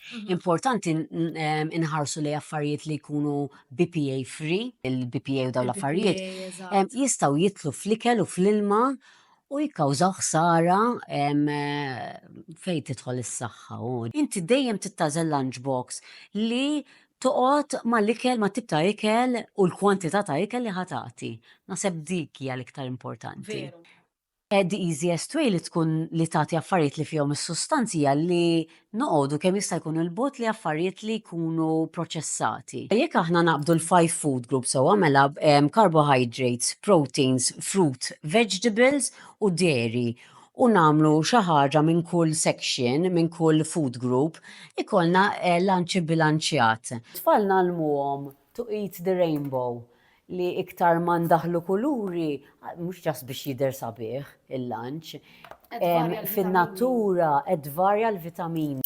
Mhm. Importanti inħarsu li affarijiet li jkunu BPA free, il-BPA u dawn l-affarijiet Il-BPA, eżatt. jistgħu jitlu fl-ikel u fl-ilma u jikkawżaw ħsara fejn tidħol is-saħħa u inti dejjem tittażel lunchbox li toqgħod mal-ikel ma' tip ta' ikel u l-kwantità ta' ikel li ħatati. Naħseb dik hija l-iktar importanti. Veru. The easiest way li tkun li tagħti affarijiet li fihom is-sustanzi hija li noqogħdu kemm jista' jkun il-bot li affarijiet li jkunu proċessati. Jekk aħna naqbdu l-5 food groups sewwa mela carbohydrates, proteins, fruit, vegetables u dairy u nagħmlu xi ħaġa minn kull section, minn kull food group, ikollna lunch bilanċjat. Tfal nagħlmuhom to eat the rainbow li iktar ma ndaħlu kuluri, mhux ġas biex jidher sabiħ il-lunch, Edvarja l-vitamini. fin-natura edvarja l-vitamini.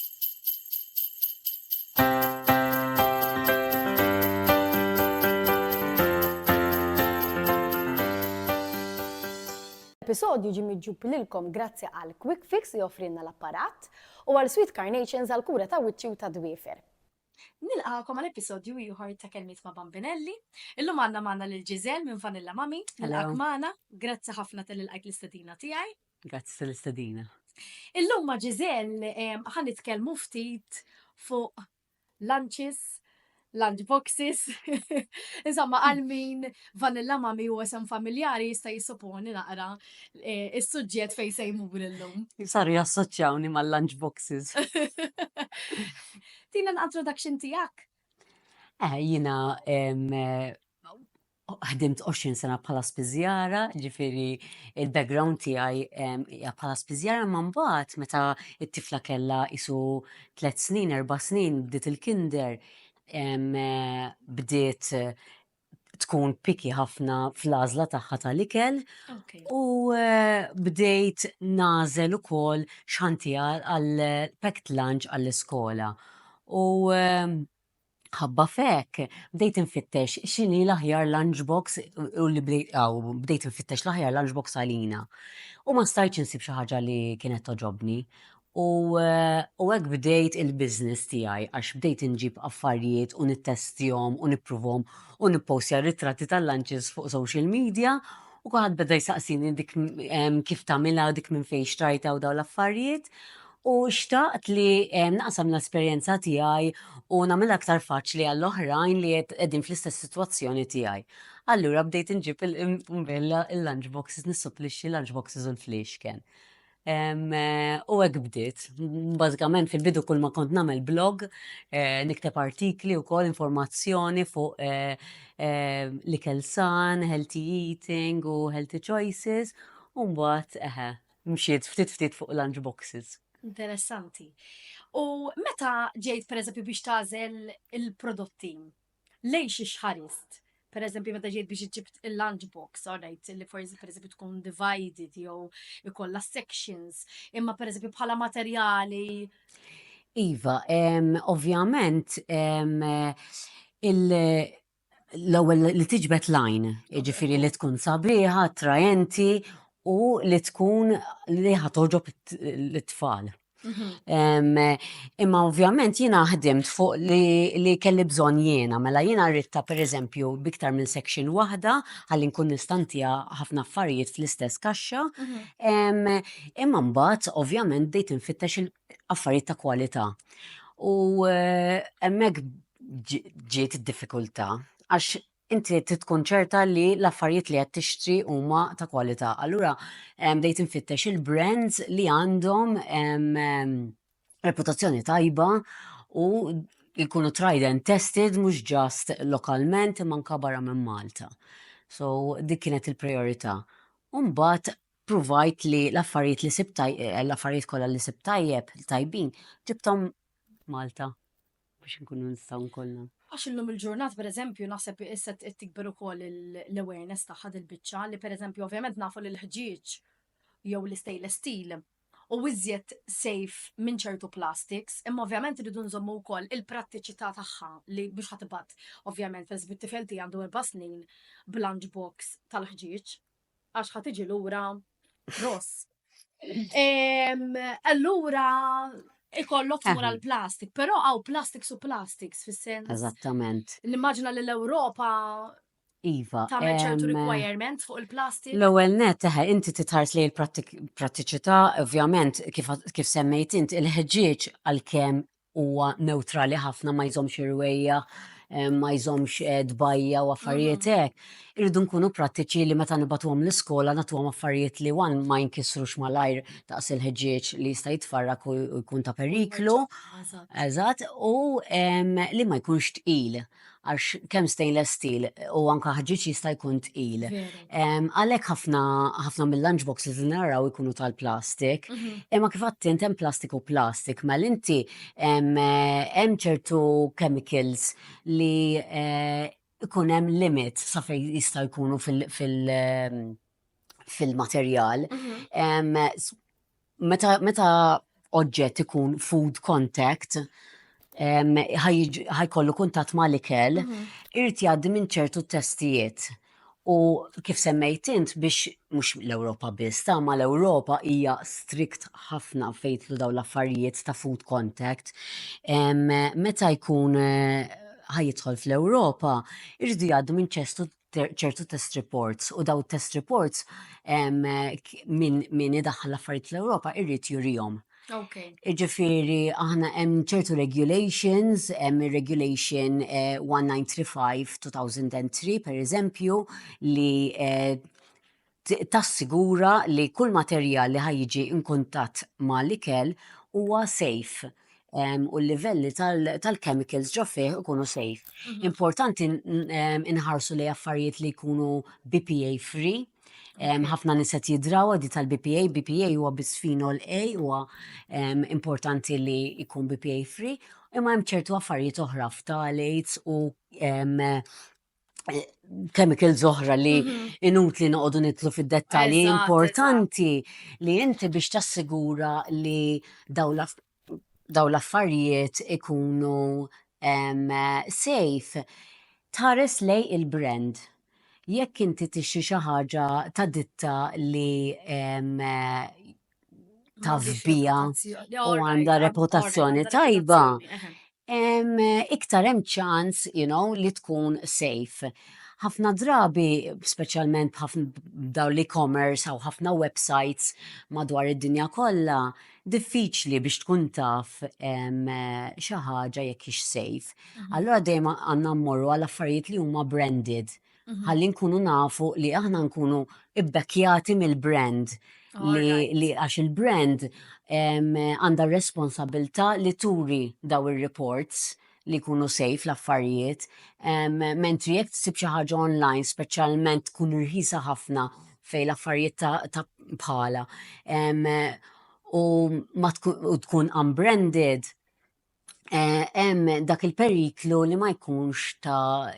Episodju ġi miġġub lilkom grazzi għal Quick Fix li offrinna l-apparat u għal Sweet Carnations għal kura ta' wiċċi u ta' dwiefer. Nilqakom għal episodju ieħor ta' kelmiet ma' Bambinelli. Illum għandna lil Ġiżel minn Vanilla Mami. Nilqak Hello. magħna. Grazzi ħafna tal-ilqajk l-istedina tiegħi. Grazzi tal-istedina. Illum ma' Ġiżel ħan nitkellmu ftit fuq lunches, lunch boxes. Insomma, għal min Vanilla Mami huwa sem familjari jista' jissuponi naqra is-suġġett fejn se jmur illum. Saru jassoċjawni mal-lunch boxes. Tina l-introduction tiegħek. Jina ħdimt 20 sena bħala spiżjara, ġifieri il-background tiegħi hija bħala spiżjara ma mbagħad meta t-tifla kellha isu 3 snin, 4 snin bdiet il-kinder, bdiet tkun piki ħafna fl-għażla tagħha tal-ikel Okay. u bdejt nażel ukoll x'ħantija għall-packed lunch għall-iskola. U ħabba fek, bdejt infittex x'inhi l-aħjar lunchbox u li bdejt infittex l-aħjar lunchbox għalina. U ma stajtx insib xi ħaġa li kienet toġobni. U hekk bdejt il-business tiegħi għax bdejt inġib affarijiet u nittestihom u nippruvhom u nippostja ritratti tal-lunches fuq social media u kulħadd beda jsaqsini dik kif tagħmilha dik minn fejn xtrajta u dawn l-affarijiet. U xtaqt li naqsam l-esperjenza tiegħi u nagħmilha aktar faċli għall-oħrajn li qegħdin fl-istess sitwazzjoni tiegħi. Allura bdejt inġib il-lunchboxes, nissupplixxi lunchboxes u l-fliexken. U hekk bdiet. Bażikament fil-bidu kull ma kont nagħmel blog, nikteb artikli wkoll informazzjoni fuq l-ikel san, healthy eating u healthy choices, u mbagħad mxiet ftit fuq lunchboxes. Interessanti. U meta ġejt pereżempju biex tażel il-prodotti, lejn xi xħarist? Pereżempju meta ġejt biex iġġibt il-lunchbox, alright, li forsi pereżempju tkun divided jew ikollha sections, imma pereżempju bħala materjali. Iva, ovvjament l-ewwel li tiġbed line, jiġifieri li tkun sabiħa, attrajenti u li tkun li ħatoġob l-tfal. Imma ovvjament jiena ħdimt fuq li kelli bżonn jiena, mela jiena rridta pereżempju biktar minn section waħda ħalli nkun nistantija ħafna affarijiet fl-istess kaxxa. Imma mbagħad ovvjament bdejt infittex affarijiet ta' kwalità. U hemmhekk ġiet id-diffikultà għax inti tkun ċerta li l-affarijiet li qed tixtri huma ta' kwalità. Allura bdejt infittex il-brands li għandhom reputazzjoni tajba u jkunu tried and tested mhux just lokalment imma anke barra minn Malta. So dik kienet il-priorità. U mbagħad provajt li l-affarijiet li sib l-affarijiet kollha li sib tajbin, ġibthom Malta biex inkunu nistgħu nkollna. Għax illum il-ġurnat pereżempju naħseb issa tikber ukoll l-awareness tagħha il-biċċa li pereżempju ovvjament nafu li l-ħġieġ jew l-stainless steel u iżjed safe minn ċertu plastics, imma ovvjament irridu nżommu wkoll il-prattiċità tagħha li biex ħatibgħat ovvjament pereżempju t-tifel tiegħi għandu 4 snin b'lunchbox tal-ħġieġ għax ħatiġi lura ross. Allura ikollok tmur għall-plastik, però hawn plastics u plastics fis-sens. Eżattament. Nimmaġina li l-Ewropa Iva. tagħmel ċertu requirements fuq il-plastik. L-ewwel net inti titħares lejn il-prattiċità, ovvjament kif semmejt int il-ħeġġieġ għalkemm huwa neutrali ħafna ma jżommx irwejja, ma jżommx dbajja u affarijiet hekk. Irridu nkunu prattiċi li meta nibatuhom l-iskola nagħtuhom affarijiet li ma jinkisrux malajr daqs il-ħeġġieġ li jista' jitfarrak u jkun ta' periklu. Eżatt, u li ma jkunx tqil għax kemm stainless steel u anke ħaġġieġ jista' jkun tqil. Għalhekk ħafna mill-lunchboxes li naraw ikunu tal-plastik, imma kif għadt int hemm plastik u plastik, mal inti hemm ċertu chemicals li ikun hemm limit sa fejn jista' jkunu fil-materjal. Meta oġġett ikun food contact, ħajkollu kuntatt ma' l-ikel, irid jgħaddi minn ċertu testijiet. U kif semmejt int biex mhux l-Ewropa biss, ma l-Ewropa hija strict ħafna fejtlu daw l-affarijiet ta' food contact. Meta jkun ħajidħol fl-Ewropa, irridu jgħaddu minn ċertu test reports u daw test reports min idaħħal l-affarijiet fl-Ewropa irrid jurihom. Ġifieri aħna hemm ċertu regulations, hemm ir-regulation 1935/2003 pereżempju li tassigura li kull materjal li ħajjiġi in kuntatt mal-ikel huwa safe. U l-livelli tal-chemicals ġo fih ikunu safe. Importanti inħarsu li affarijiet li jkunu BPA free. ħafna niset jidraw di tal-BPA. BPA huwa bisphenol A, huwa importanti li jkun BPA free, imma hemm ċertu affarijiet oħra phthalates u chemicals oħra li inutli noqogħdu nitlu fid-dettalji. Importanti li inti biex tassigura li daw l-affarijiet ikunu safe, tħares lej il-brand. Jekk inti tixxi xi ħaġa ta' ditta li taf bija u għandha reputazzjoni tajba, iktar hemm ċans li tkun safe. Ħafna drabi, speċjalment daw l-e-commerce u ħafna websites madwar id-dinja kollha, diffiċli biex tkun taf xi ħaġa jekk hix safe. Allura dejjem għandna mmorru għal affarijiet li huma branded. Ħalli nkunu nafu li aħna nkunu ibbekkjati mill-brand li għax il-brand għandha responsabilità li turi daw ir-reports li jkunu safe l-affarijiet. Mentri jekk tsib xi ħaġa online, speċjalment tkun irħisa ħafna fejn l-affarijiet ta' bħala u tkun unbranded, hemm dak il-periklu li ma jkunx ta'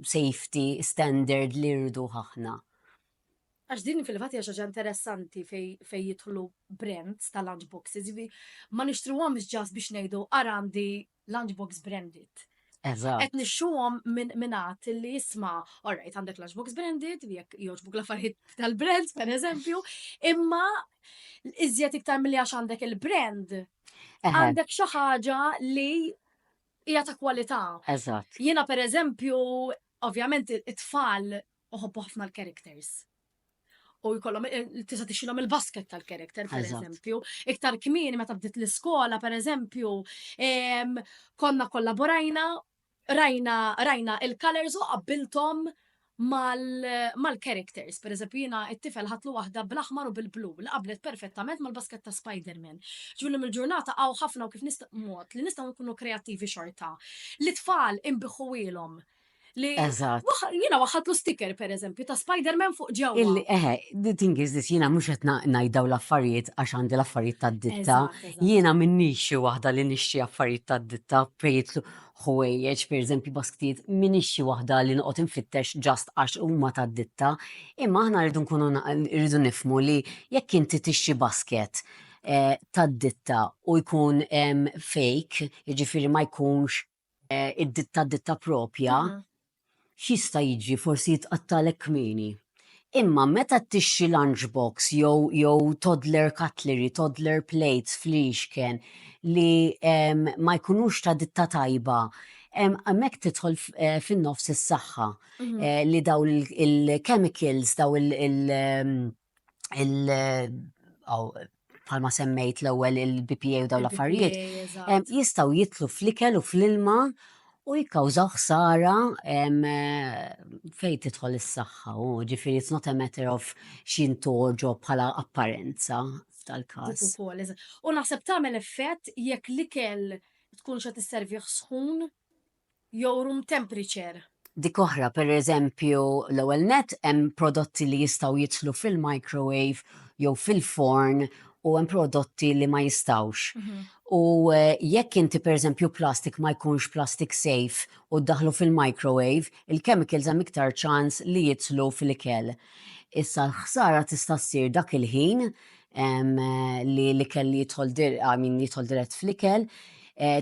safety standard li rridu ħafna. Għax din fil-fatt hija xi ħaġa interessanti fejn jidħlu brands ta' lunchboxes, ma nixtruhomx ġast biex ngħidu ara għandi lunchbox branded. Qed nixxuhom minn għat li jisma' alright għandek lunchbox branded, jekk jogħġbuk l-affarijiet tal-brands pereżempju, imma iżjed iktar milli għax għandek il-brand. Għandek xi ħaġa li hija ta' kwalità. Jiena pereżempju, ovvjament it-tfal uħobbu ħafna l-characters. U jkollhom tista' tixilhom il-basket tal-character pereżempju. Iktar kmieni meta bdiet l-iskola pereżempju, konna kollaborajna, rajna il-colors u qabbilthom mal-characters. Pereżempju jiena it-tifel ħatlu waħda bl-aħmar u bil-blu li qablet perfettament mal-basket ta' Spider-Man. Ġifieri mill-ġurnata hawn ħafna u kif mod li nistgħu nkunu kreattivi xorta. L-itfal inbiħu ilhom. Jiena waħħadlu sticker pereżempju ta' Spider-Man fuq ġewwa. The thing is this, jiena mhux qed ngħidaw l-affarijiet għax għandi l-affarijiet tad-ditta. Jiena minnix xi waħda li nixtri affarijiet tad-ditta fejtlu ħwejjeġ, pereżempju basktijiet, minix xi waħda li noqgħod infittex ġast għax huma tad-ditta. Imma aħna rridu nifhmu li jekk inti tixtri basket tad-ditta u jkun fake, jiġifieri ma jkunx id-ditta propja, x'jista' jiġri forsi jitqattalek kmieni. Imma meta tixxi lunchbox jew toddler cutlery, toddler plates fl-ixken li ma jkunux ta' ditta tajba, hemmhekk tidħol fin-nofs is-saħħa li daw il-chemicals, daw bħalma semmejt l-ewwel il-BPA u daw l-affarijiet jistgħu jitlu fl-ikel u fl-ilma u jikkawżaw ħsara fejn tidħol is-saħħa. Ġifieri it's not a matter of x'intoġob bħala apparenza f'tal-każ. U naħseb tagħmel effett jekk l-ikel tkun xa tisservih sħun jew room temperature. Dik oħra, pereżempju, l-ewwel net hemm prodotti li jistgħu jidħlu fil-microwave jew fil-forn u hemm prodotti li ma jistgħux. U jekk inti pereżempju plastik ma jkunx plastic safe u ddaħlu fil-microwave, il-chemicals hemm iktar ċans li jidħlu fil-ikel. Issa l-ħsara tista' ssir dak il-ħin li l-ikel jidħol dirett fl-ikel,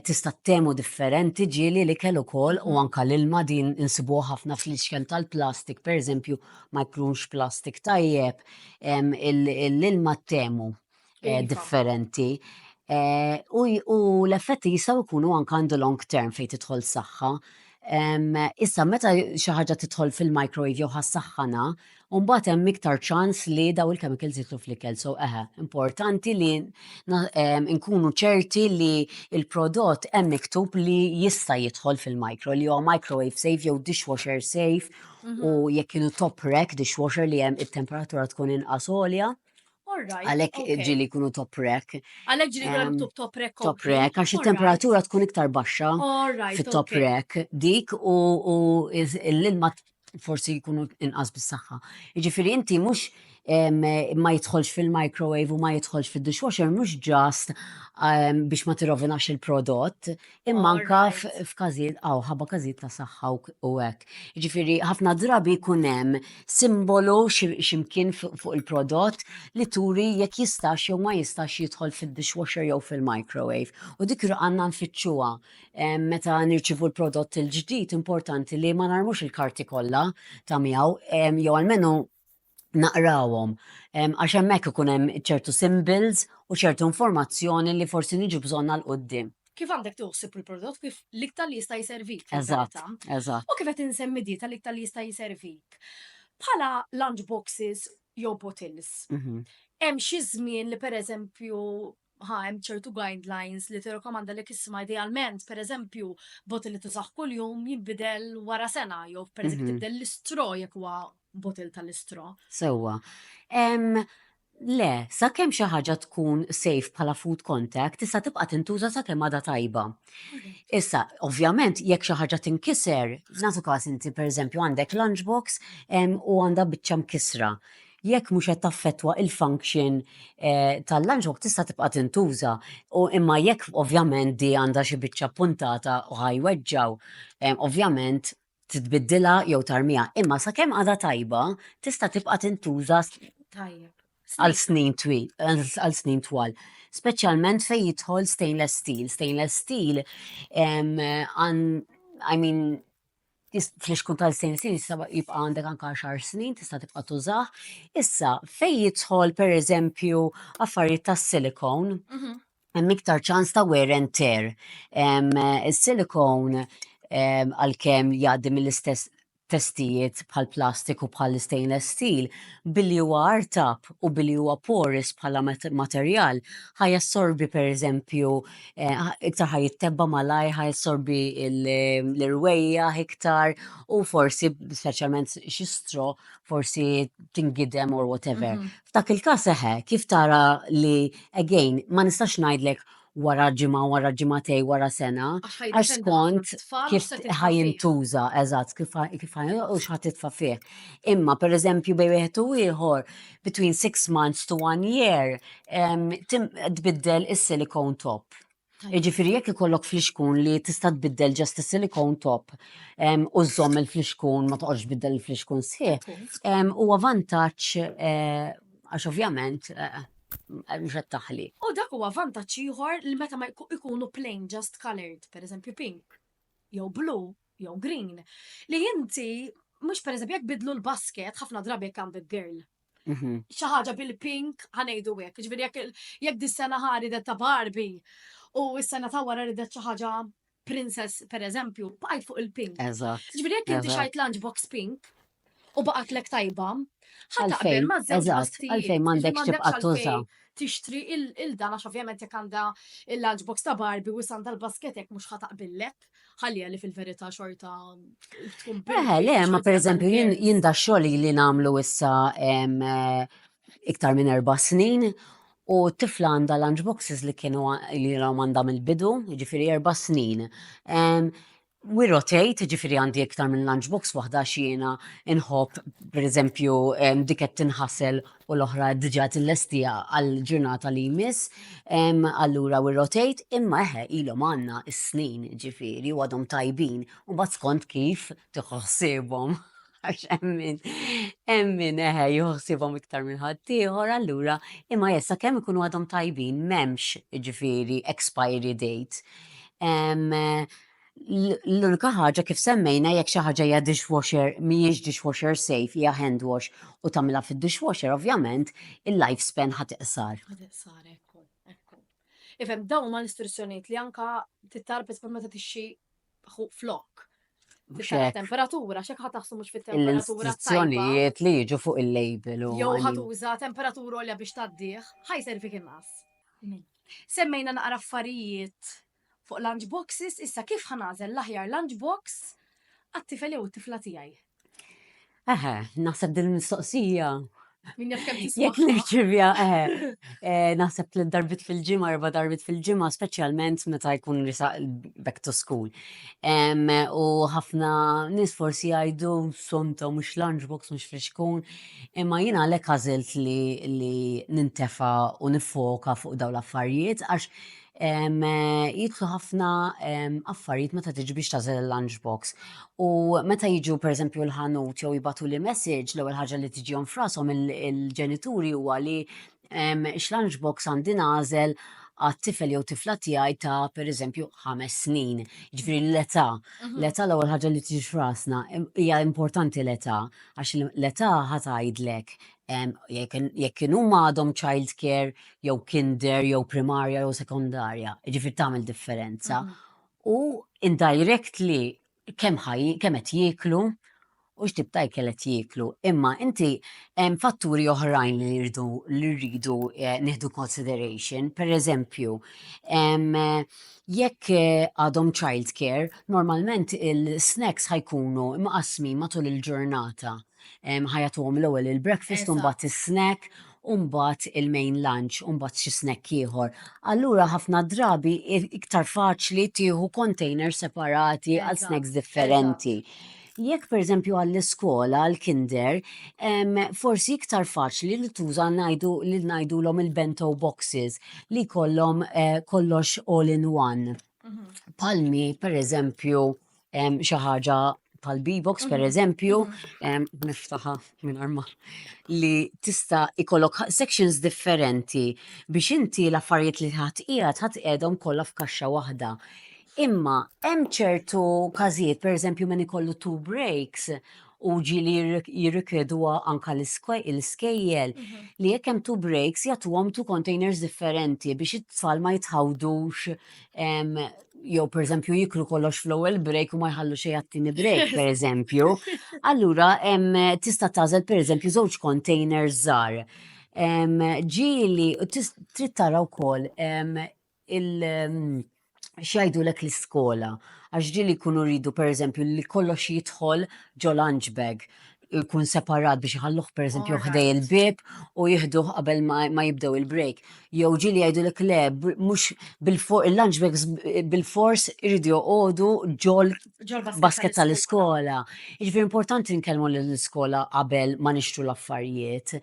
tista' temu differenti ġieli l-ikel ukoll u anka l-ilma din insibuha ħafna fl-ixken tal-plastik, pereżempju ma jkunx plastik tajjeb, l-ilma temu differenti. U l-effetti jistgħu jkunu anke għandu long term fejn tidħol saħħa. Issa meta xi ħaġa tidħol fil-microwave jew ħassaħħana, u mbagħad hemm iktar ċans li daw il-chemicals jidħlu fl-ikel. So importanti li nkunu ċerti li il-prodott hemm miktub li jista' jidħol fil-micro li huwa microwave safe jew dishwasher safe u jekk kienu top rack dishwasher li hemm it-temperatura tkun inqas għolja. Għalhekk ġieli jkunu top rack. Għalhekk ġieli jkunu hemm top rack. Top rack, għax it-temperatura tkun iktar baxxa fit-top rack dik u l-ilma forsi jkunu inqas bis-saħħa. Jiġifieri inti mhux ma jidħolx fil-microwave u ma jidħolx fid-dishwasher mhux ġast biex ma tirrovinax il-prodott, imma anke f'każijiet ħabba każijiet ta' saħħa u hekk. Jiġifieri ħafna drabi jkun hemm simbolu x'imkien fuq il-prodott li turi jekk jistax jew ma jistax jidħol fid-dishwasher jew fil-microwave. U dik għandna nfittxuha meta nirċivu l-prodott il-ġdid importanti li ma narmux il-karti kollha ta' miegħu jew almenu naqrawhom għax hemmhekk ikun hemm ċertu symbols u ċertu informazzjoni li forsi niġu bżonna l-qudiem. Kif għandek tuħsib il-prodott kif l-iktar li jista' jservik. Eżatt. U kif qed insemmi di tal-iktar li jista' jservik. Bħala lunch boxes jew bottles. Hemm xi żmien li pereżempju hemm ċertu guidelines li tirrekomanda li isma' idealment, pereżempju, bottle li tużaħ kuljum jinbidel wara sena jew pereżempju tibdel l-istro jekk huwa bottle tal-istro. Sewwa. Le, sakemm xi ħaġa tkun safe bħala food contact, tista' tibqa' tintuża sakemm għadha tajba. Issa, ovvjament, jekk xi ħaġa tinkiser, nagħtu każ inti pereżempju għandek lunchbox u għandha biċċa mkisra. Jekk mhux qed taffettwa il-function tal-lunchbox tista' tibqa' tintuża. U imma jekk ovvjament di għandha xi biċċa puntata u ħajweġġaw, ovvjament titbiddilha jew tarmija. Imma sakemm għadha tajba, tista' tibqa' tintuża għal snin twal. Speċjalment fejn jidħol stainless steel. Stainless steel, fl-ixkun tal-stainless steel jista' jibqa' għandek anke 10 snin, tista' tibqa' tużah. Issa, fejn jidħol pereżempju affarijiet tas-silikon, hemm iktar ċans ta' wear and tear. Is-silikon għalkemm jgħaddi mill-istess testijiet bħal plastik u bħal stainless steel, billi huwa artab u billi huwa porous bħala materjal, ħajassorbi pereżempju iktar ħajittebba malaj, ħajassorbi l-irwejja iktar u forsi speċjalment xi stro forsi tingidem or whatever. F'dak il-każ kif tara li again ma nistax ngħidlek wara ġimgħatej, wara sena, għax skont kif ħajintuża, eżatt, kif u x'ħatitfa' fih. Imma pereżempju bejn wieħed u ieħor between 6 months to 1 year tbiddel is-silicone top. Jiġifieri jekk ikollok fl-ixkun li tista' tbiddel just is-silicone top u żomm il-fl-ixkun ma toqgħodx tbiddel il-fl-ixkun sħiħ, huwa vantaġġ għax ovvjament mhux qed taħli. U dak huwa vantaġġ ieħor li meta ma jkunu plain just colored, pereżempju pink, jew blue, jew green, li inti mhux pereżempju jekk bidlu l-basket ħafna drabi jekk għandek girl. Mhm. Xi ħaġa bil-pink ħanejdu hekk. Ġifieri jekk dis-sena ħaridet ta' Barbie u s-sena ta' wara ridet xi ħaġa princess pereżempju, baqgħet fuq il-pink. Eżatt. Ġifieri jekk inti Eżatt. xajt lunchbox pink u baqgħetlek tajba, ħataqbel Għalfejn, ma' żewġ eżatt, bastijiet. għalfejn m'għandekx tibqa' tuża. Tixtri il-dan għax ovvjament jekk għandha il-lunchbox ta' Barbie u sanda l-basket jekk mhux ħataqbillek, ħallija li fil-verità xorta tkun Le, ma per eżempju, jien da xogħol li nagħmlu issa iktar minn 4 snin u tifla għandha lunchboxes li kienu li għandha mill-bidu, ġifieri 4 snin. We rotate, ġifiri għandi iktar minn lunchbox waħda xiena inħobb, per eżempju, dik qed tinħassel u l-oħra diġà tillestija għall-ġurnata li jmiss, allura we rotate, imma ilhom għandna is-snin ġifieri u għadhom tajbin u bad skont kif tħossibhom. Għax emmin juħsibhom iktar minn ħaddieħor, allura imma jessa kemm ikunu għadhom tajbin m'hemmx ġifieri expiry date. L-unika ħaġa kif semmejna jekk xi ħaġa hija dishwasher mhijiex dishwasher safe hija hand wash u tagħmilha fid-dishwasher ovvjament il-lifespan ħatiqsar. Ħatiqsar ekku. Ifhem dawn ma l-istruzzjonijiet li anka titarbet meta tixxi flok. Temperatura, xek ħataħsu mhux fit-temperatura l-istruzzjonijiet li jiġu fuq il-label. Jew ħatuża temperatura olja biex taddih, ħajservik in-nas. Semmejna naqra affarijiet fuq lunchboxes, issa kif ħanażel l-aħjar lunchbox għat-tifel jew it-tifla tiegħi. Naħseb din il-mistoqsija. Min jaf kemm Jekk nirċivja, naħseb 3 darbit fil-ġimgħa, 4 darbit fil-ġimgħa, speċjalment meta jkun risaq back to school. U ħafna nies forsi jgħidu sonta mhux lunchbox mhux friskun, imma jiena għalhekk għażilt li nintefa' u nifoka fuq dawn l-affarijiet għax jitlu ħafna affarijiet meta tiġi biex tażel il-lunchbox. U meta jiġu pereżempju l-ħanut jew jibatu li message l-ewwel ħaġa li tiġihom f'rashom il-ġenituri huwa li x-lunchbox għandi nażel għat-tifel jew tifla tiegħi ta' pereżempju 5 snin. Ġifieri l-età. L-età l-ewwel ħaġa li tiġi f'rasna hija importanti l-età għax l-età ħatajdlek jekk kienu għadhom child care jew kinder jew primarja jew sekondarja, ġifieri tagħmel differenza. U indirectly kemm qed jieklu u x'tib ta' ikel qed jieklu. Imma inti fatturi oħrajn li rridu nieħdu consideration, pereżempju, jekk għadhom child care, normalment il-snacks ħajkunu imqasmi matul il-ġurnata. Ħajatuhom l-ewwel il-breakfast u mbagħad is-snack u mbagħad il-main lunch u mbagħad xi snack ieħor. Allura ħafna drabi iktar faċli tieħu containers separati għal snacks differenti. Jekk pereżempju għall-iskola, għall-kinder, forsi iktar faċli li tuża li ngħidulhom il-bento boxes li jkollhom kollox all in one. Palmi, pereżempju, xi ħaġa pal-B-box per eżempju, niftaħa minn arma, li tista' ikollok sections differenti biex inti l-affarijiet li ħatqiegħdhom kollha f'kaxxa waħda. Imma hemm ċertu każijiet, per eżempju min ikollu 2 breaks u ġili jirrikjeduha anka l-iskejjel li jekk hemm 2 breaks jagħtuhom 2 containers differenti biex it-tfal ma jitħawdux jew pereżempju jiklu kollox fl-ewwel break u ma jħallu xejn għat-tieni break pereżempju. Allura tista' tagħżel pereżempju żewġ containers żgħar. Ġieli trid tara wkoll x'jgħidulek l-iskola għax ġieli jkunu rridu pereżempju li kollox jidħol ġo lunch bag jkun separat biex iħalluh pereżempju ħdej il-bib u jieħduh qabel ma jibdew il-break. Jew ġieli jgħidulek le mhux il-lunch bags bil-fors iridu joqogħdu ġol basket tal-iskola. Jiġifieri importanti nkellmu lill-iskola qabel ma nixtru l-affarijiet.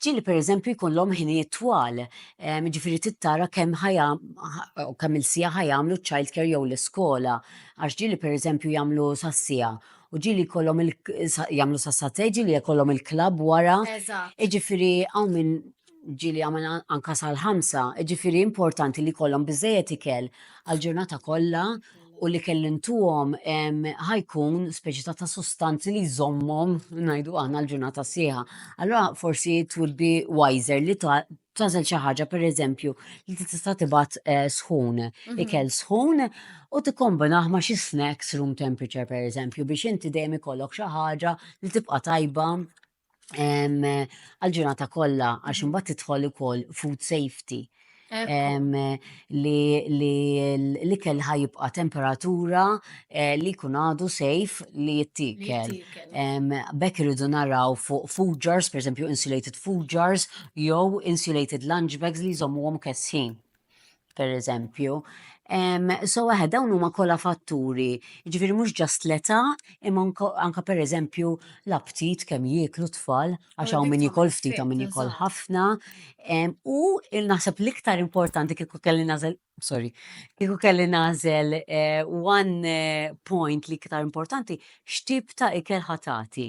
Ġieli pereżempju jkollhom ħinijiet twal, ġifieri tittara kemm il-sija ħajamlu child care jew l-iskola, għax ġieli pereżempju jagħmlu sassija u ġieli jkollhom jagħmlu sassatej, ġieli jkollhom il-klabb wara. Ġifieri hawn minn ġieli għamel anka sal-5, ġifieri importanti li jkollhom biżejjed ikel għall-ġurnata kollha u li kellintuhom ħajkun speċi ta' sostanzi li jżommhom ngħidu aħna l-ġurnata sieħa. Allura forsi it would be wiser li tażel xi ħaġa pereżempju li tista' tibgħat sħun, ikel sħun u tikkombinah ma' xi snacks room temperature pereżempju biex inti dejjem ikollok xi ħaġa li tibqa' tajba għal-ġurnata kollha għax imbagħad tidħol ukoll food safety. Li kell ħajibqa temperatura li jkun għadu safe li jittikel. Bekk irridu naraw fuq food jars, per esempio insulated food jars, jew insulated lunch bags li jżommuhom kessin, per eżempju. So dawn huma kollha fatturi, ġifieri mhux ġast l-età, imma anke per eżempju l-aptit kemm jieklu tfal, għax hawn min jikol ftit u min jikol ħafna. U naħseb l-iktar importanti kieku kelli nażel one point li iktar importanti x'tip ta' ikel ħatati.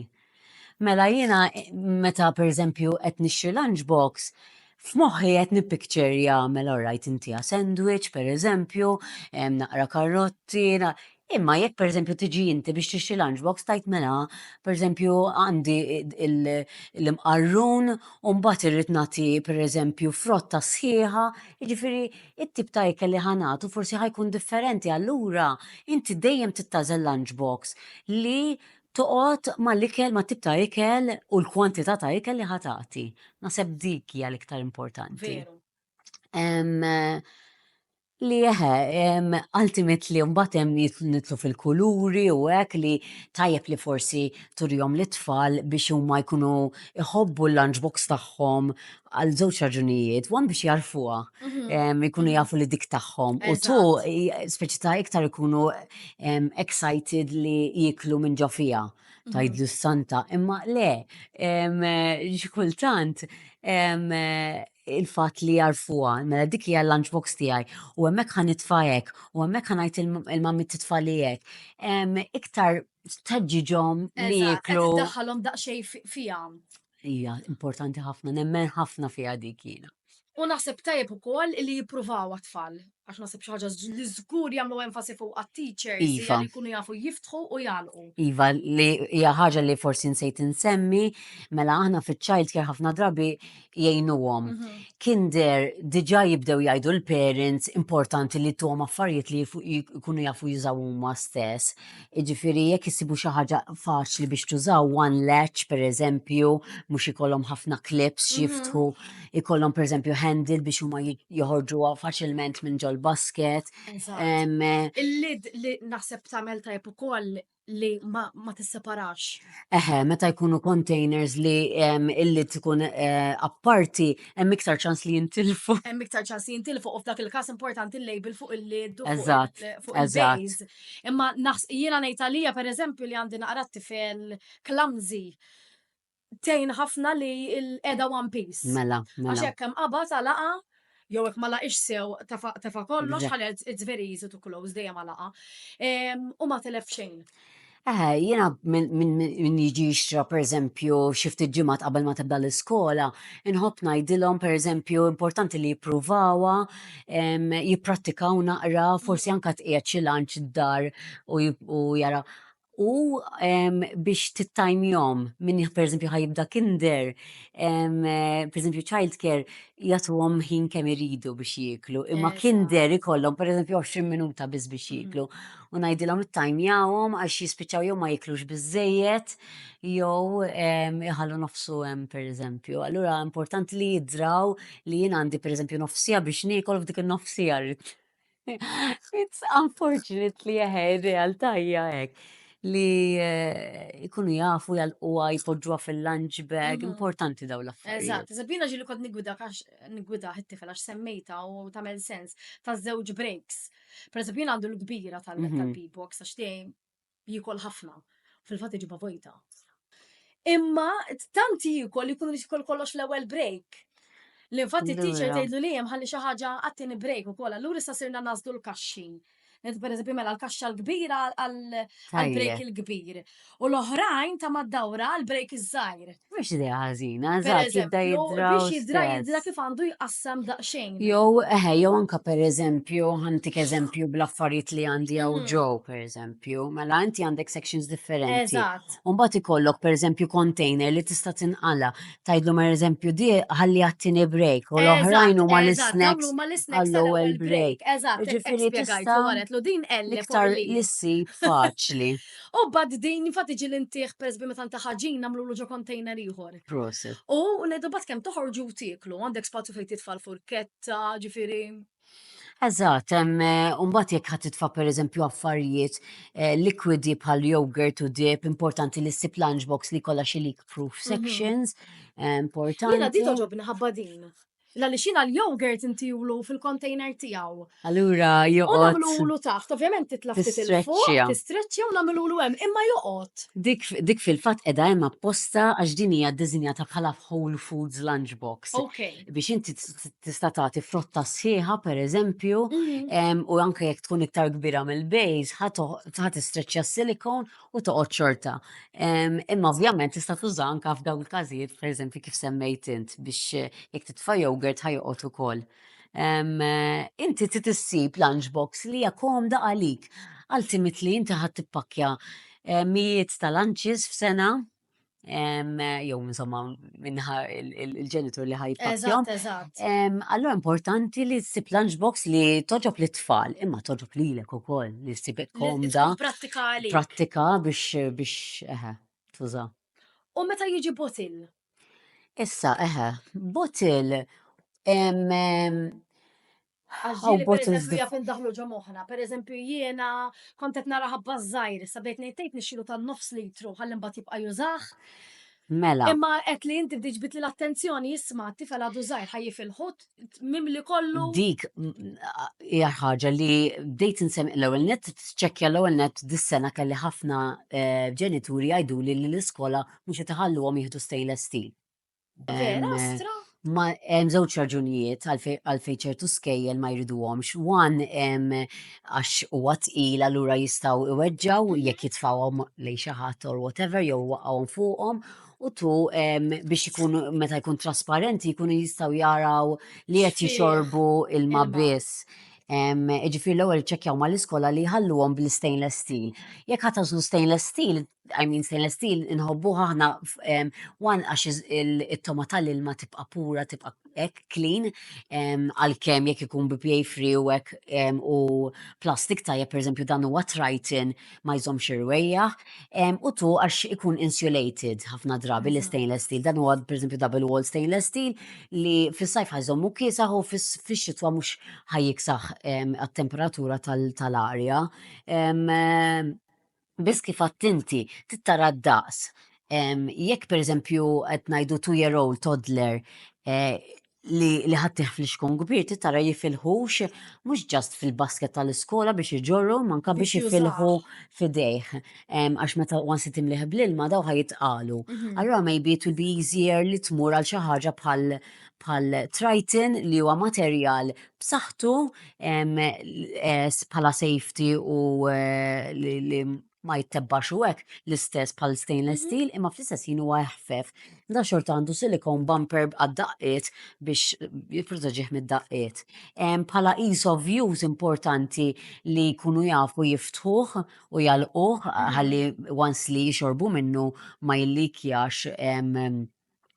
Mela jiena meta pereżempju qed nixtri lunchbox, f'moħħi qed nippictureja mela alright intiha sandwich pereżempju, naqra karotti, imma jekk pereżempju tiġi inti biex tixtri lunchbox tajt mela pereżempju għandi l-imqarrun u mbagħad irrid nagħti pereżempju frotta sħiħa, jiġifieri it-tip ta' ikel li ħanatu forsi ħajkun differenti allura inti dejjem tittażel lunchbox li toqgħod mal-ikel ma' tip ta' ikel u l-kwantità ta' ikel li ħatati. Naħseb dik hija l-iktar importanti. Veru. Li ultimately mbagħad hemm nitlu fil-kuluri u hekk li tajjeb li forsi turihom lit-tfal biex huma jkunu iħobbu l-lunchbox tagħhom għal żewġ raġunijiet. One biex jarfuha, jkunu jafu li dik tagħhom. U two, speċi ta' iktar ikunu excited li jiklu minn ġo fiha. Tajdlu s-santa. Imma le, xi kultant il-fat li jarfuha, mela dik hija l-lunchbox tiegħi u hemmhekk ħanitfa' hekk u hemmhekk ħanajt il-mammi titfa' li hekk. Iktar taġġiġhom li jiklu. Daħħalhom daqsxejn fiha. Hija importanti ħafna, nemmen ħafna fiha dik jiena. U naħseb tajjeb ukoll li jippruvaw għat-tfal. Għax naħseb xi ħaġa li żgur jagħmlu enfasi fuq għat-teachers Iva. li jkunu jafu jiftħu u jagħlqu. Iva, li hija ħaġa li forsi nsejt insemmi, mela aħna fiċ-child care ħafna drabi jgħinuhom. Kinder diġà jibdew jgħidu l-parents importanti li tuhom affarijiet li jkunu jafu jużaw huma stess. Jiġifieri jekk isibu xi ħaġa faċli biex tużaw one latch pereżempju, mhux ikollhom ħafna clips jiftħu, ikollhom pereżempju handle biex huma joħorġuha faċilment minn ġol basket. Il-lid li naħseb tagħmel tajjeb ukoll li ma tisseparax. Meta jkunu containers li illi tkun apparti, hemm iktar ċans li jintilfu. Hemm iktar ċans li jintilfu u f'dak il-każ importanti l-label fuq il-lid u Eżatt, fuq il-base. Imma jiena ngħid għalija pereżempju li għandi naqra tifel clumsy tgħin ħafna li l-qiegħda one piece. Mela. Għax hekk hemm qabad għalaqa jew hekk ma laqix sew tefa' kollox ħalli it's very easy to close dejjem għalaqa. U ma telef xejn. Jiena min jiġi jixtra pereżempju xi ftit ġimgħat qabel ma tibda l-iskola, inħobb ngħidilhom pereżempju importanti li jippruvawha, jipprattikaw naqra, forsi anke tqiegħed xi lunch id-dar u jara. U biex tittajmjom minn pereżempju ħajibda kinder, pereżempju child care jagħtuhom ħin kemm iridu biex jieklu, imma kinder ikollhom pereżempju 20 minuta biss biex jieklu. U ngħidilhom ittajmjawhom għax jispiċċaw jew ma jiklux biżżejjed jew iħallu nofsu hemm pereżempju. Allura importanti li jidraw li jien għandi pereżempju nofsija biex niekol f'dik in-nofsija rrid. It's unfortunately realtà hija hekk li jkunu jafu jalquha jpoġġuha fil-lunch bag, importanti daw l-affarijiet. Eżatt, Sabina ġili kont nigwida it-tifel għax semmejta u tagħmel sens ta' żewġ breaks. Pereżempju jien għandu l-kbira tal-B-box għax tiegħi jikol ħafna, fil-fatt iġiba vojta. Imma tant jikol jkun jikol kollox l-ewwel break. L-infatti teacher tgħidlu li hemm ħalli xi ħaġa għattini break ukoll, allura issa sirna nażlu l-kaxxi. Inti pereżempju mela l-kaxxa l-kbira għal-break Tajjeb. il-kbir. U l-oħrajn ta' mad-dawra għal-break iż-żgħir. Mhux idea ħażina, eżatt, jibda Pereżempju, jidraw biex jidra stess. kif għandu jqassam daqsxejn. Jew anka pereżempju, ħantik eżempju bl-affarijiet li għandi jew Mhm. ġew pereżempju, mela inti għandek sections differenti. Eżatt. U mbagħad ikollok pereżempju container li tista' tinqala. Tgħidlu pereżempju di ħalli għat-tieni break u l-oħrajn huma Dawn l-snacks huma l-snacks għall-ewwel break. Eżatt, hekk Jiġifieri spjegajtlu tista' waretlu din elle l-iktar fuq li. jissib faċli. U bad din infatti ġi l-intieħ pereżempju meta nta ħaġin nagħmlu ġo container ieħor. Proset. U ngħidu bad kemm toħorġu u tieklu, għandek spazju fejn titfa' l-furketta, ġifieri. Eżatt, u mbagħad jekk ħadd titfa' pereżempju affarijiet likwidi bħal yogurt u dip, importanti li ssib lunchbox li jkollha xi leak-proof sections, Jiena di importanti. toġobni ħabba din. Għaliex jiena l-yogurt intiwlu fil-container tiegħu. Allura U joqgħod nagħmlulu taħt, ovvjament titlaf titil fuq, tistreċċja. tistreċċja u nagħmlulu hemm, imma joqgħod. Dik fil-fatt qiegħda hemm apposta għax din hija ddiżinjata bħala Whole Foods lunchbox. Okay. Biex inti tista' tagħti frotta sħiħa pereżempju, u anke jekk tkun iktar kbira mill-bejż, ħadd istreċċja s-silikon u toqgħod xorta. Imma ovvjament tista' tuża anke f'dawn il-każijiet pereżempju kif semmejt int biex jekk titfa' yogurt ħajoqgħod ukoll. Inti tissib lunchbox li hija komda għalik. Ultimately inti ħadd tippakkja mijiet ta' lunches f'sena, jew insomma minħa il-ġenitur li ħajpakkjahom. Eżatt. Allura importanti li ssib lunchbox li toġob lit-tfal, imma toġob lilek ukoll li ssibek komda, Prattikali. prattika biex tuża. U meta jiġi botil? Issa, bottle, Għaxġili, bottles pereżempju, jaf indaħlu ġo moħħna. Pereżempju, jiena kont qed nara ħabba żgħir, issa bdejt ngħid nixxielu tan-nofs litru ħalli mbagħad jibqa' jużah. Mela, Imma qed li inti bdiet ġbit li l-attenzjoni jisma' t-tifel għadu żgħir ħajjifilħut mimli kollu. dik hija ħaġa li bdejt insemmi l-ewwel net tċekkja l-ewwel net dis-sena kelli ħafna ġenituri jgħiduli li l-iskola mhux qed iħalluhom jieħdu stainless steel. Vera, astra? Ma hemm żewġ raġunijiet għalfejn ċertu skejjel ma jriduhomx. One għax huwa tqil allura jistgħu iweġġaw jekk jitfgħuhom lejn xi ħadd or whatever jew waqgħuhom fuqhom. U tu biex ikunu meta jkun trasparenti jkunu jistgħu jaraw li qed jixorbu ilma biss. Ġifieri l-ewwel ċekkjaw mal-iskola li jħalluhom bl-stainless steel. Jekk ħatażlu stainless steel, stainless steel inħobbuha aħna one għax it-tomatal ilma tibqa' pura, tibqa' hekk clean, għalkemm jekk ikun BPA free u hekk u plastik tajjeb pereżempju dan huwa Triton ma jżommx irwejjaħ, u tu għax ikun insulated ħafna drabi l-stainless steel. Dan huwa pereżempju double wall stainless steel li fis-sajf ħajżommu kiesaħ u fix-xitwa mhux ħajjiksaħ għat-temperatura tal-arja. Biss kif inti tittara d-daqs. Jekk pereżempju qed ngħidu 2-year-old toddler li ħaddih fl-xkun kbir titara jifilħux mhux ġast fil-basket tal-iskola biex iġorru manka biex jifilħu f'idejh. Għax meta once timliħ bl-ilma daw ħajitqalu. Allura maybe it will be easier li tmur għal xi ħaġa bħal Triton li huwa materjal b'saħħtu bħala safety u li ma jittebbax u hekk l-istess bħal stainless steel, imma fl-istess jien huwa ħfef. Da xorta għandu silicone bumper għad-daqqiet biex jipproteġih mid-daqqiet. Bħala ease of use importanti li jkunu jafu jiftħuh u jalquh ħalli once li jixorbu minnu ma jillikjax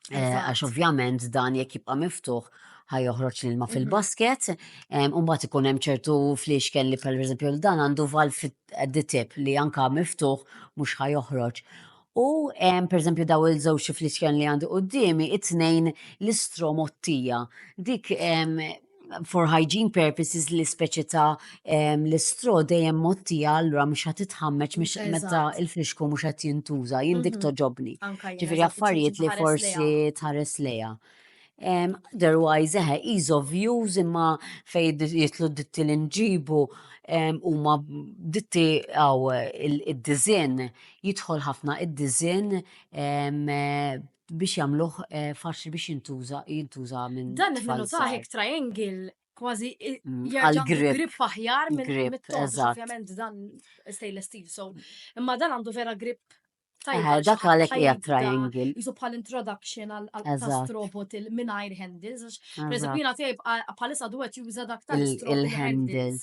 għax ovvjament dan jekk jibqa' miftuħ ħajjoħroġ l-ilma fil-basket, mbagħad ikun hemm ċertu fliexken li pereżempju dan għandu valve at the tip li anka miftuħ mhux ħajjoħroġ. U pereżempju daw il-żewġ fliexken li għandu qudiemi it-tnejn l-istro mottija. Dik for hygiene purposes li speċi ta' l-istro dejjem mottija allura mhux ħadd titħammeġ meta il-fliexku mhux qed jintuża, jien dik toġobni. Ġifieri affarijiet li forsi tħares lejha. Otherwise, ease of use imma fej jitlu ditti l-inġibu huma ditti għaw id-dizin jidħol ħafna id-dizin biex jagħmluh faċli biex jintuża minn Dan qed nagħmlu taħek triangle kważi Għal jerġa' grip. grip aħjar Grip, mit-tot, eżatt. ovvjament dan stainless steel, so imma dan għandu vera grip tajba. Eħe, dak għalhekk hija ħajibda triangle. jisu bħal introduction għal Eżatt. ta' strobot mingħajr handles. Per Eżatt. eżempju, jiena tiegħi bħalissa duet juża dak tal-strobot Il-handles.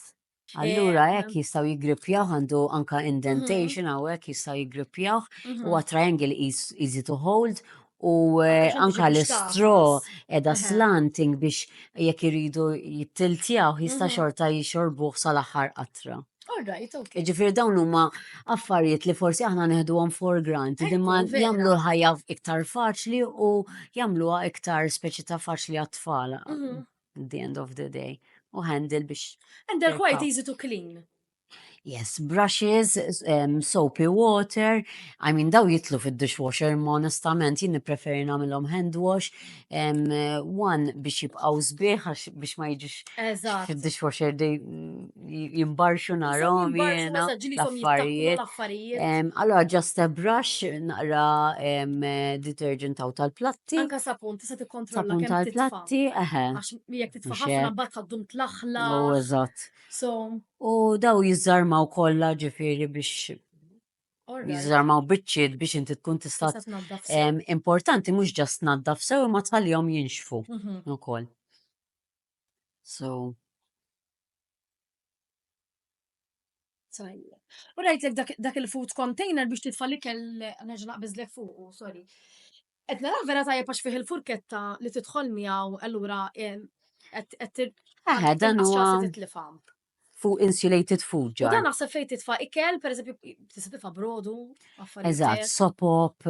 Allura hekk jistgħu jigrippjaw għandu anka indentation hawnhekk jistgħu jigrippjaw huwa triangle easy to hold u anka l-straw edha slanting biex jekk iridu jittiltjaw jista' xorta jixorbuh sal-aħħar qatra. All right, okay. Ġifieri dawn huma affarijiet li forsi aħna neħduhom for granted imma Ekku, vera. jagħmlu l-ħajja iktar faċli u jagħmluha iktar speċi ta' faċli għat-tfal at the end of the day. U handle biex. And they're quite Perka. easy to clean. Yes, brushes, soapy water. I mean, daw jitlu fid-dishwasher, ma onestament, jien preferi namilhom hand wash. One biex jibqaw sbieħ, għax biex ma jiġux Eżatt. fid-dishwasher di jimbarxu narom, jena, l-affarijiet. Allora, just a brush, naqra detergent aw tal-platti. Anka sapun, tista' tikkontrolla Sapun kemm titfa'. tal-platti, eħe. Għax jekk titfa' Mhux ħafna hekk. mbagħad ħaddum tlaħla. U eżatt. So, U daw jizzarmaw kollha ġifieri biex all right. jizzarmaw biċċiet biex inti tkun tista' Tista' tnaddaf sew. importanti mhux ġast naddaf sew imma tħallihom jinxfu ukoll. So, Sajja. U rajtlek dak il-food container biex titfa' ikel nerġa' naqbiżlek fuq, sorry. Qed nara vera tajjeb għax fih il-furketta li tidħol miegħu allura qed eħe, dan huwa titlifha. fuq insulated food U dan jar. naħseb fejn titfa' ikel, pereżempju, tista' titfa' brodu, affarijiet. Eżatt, hekk. sopop,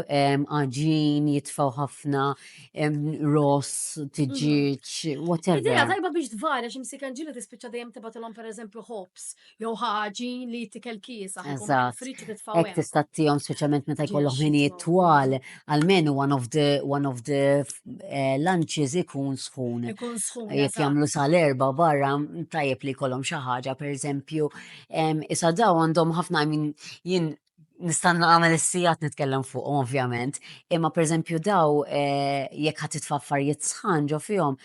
aġin, jitfaw ħafna, ross, tiġiġ, Idea whatever. tajba biex tvarja x'imsik ġili tispiċċa dejjem tibatilhom pereżempju hops jew ħaġi li tikel kiesa. Eżatt. Friġġ titfa' Ek tista' tihom speċjalment meta jkollhom ħinijiet twal, almenu one of the lunches ikun sħun. Ikun sħun. Jekk jagħmlu sal-erba barra, tajjeb li jkollhom xi ħaġa, pereżempju, issa daw għandhom ħafna jien nista' nagħmel is-sigħat nitkellem fuqhom ovvjament, imma pereżempju daw jekk ħadd titfa' affarijiet sħan ġo fihom,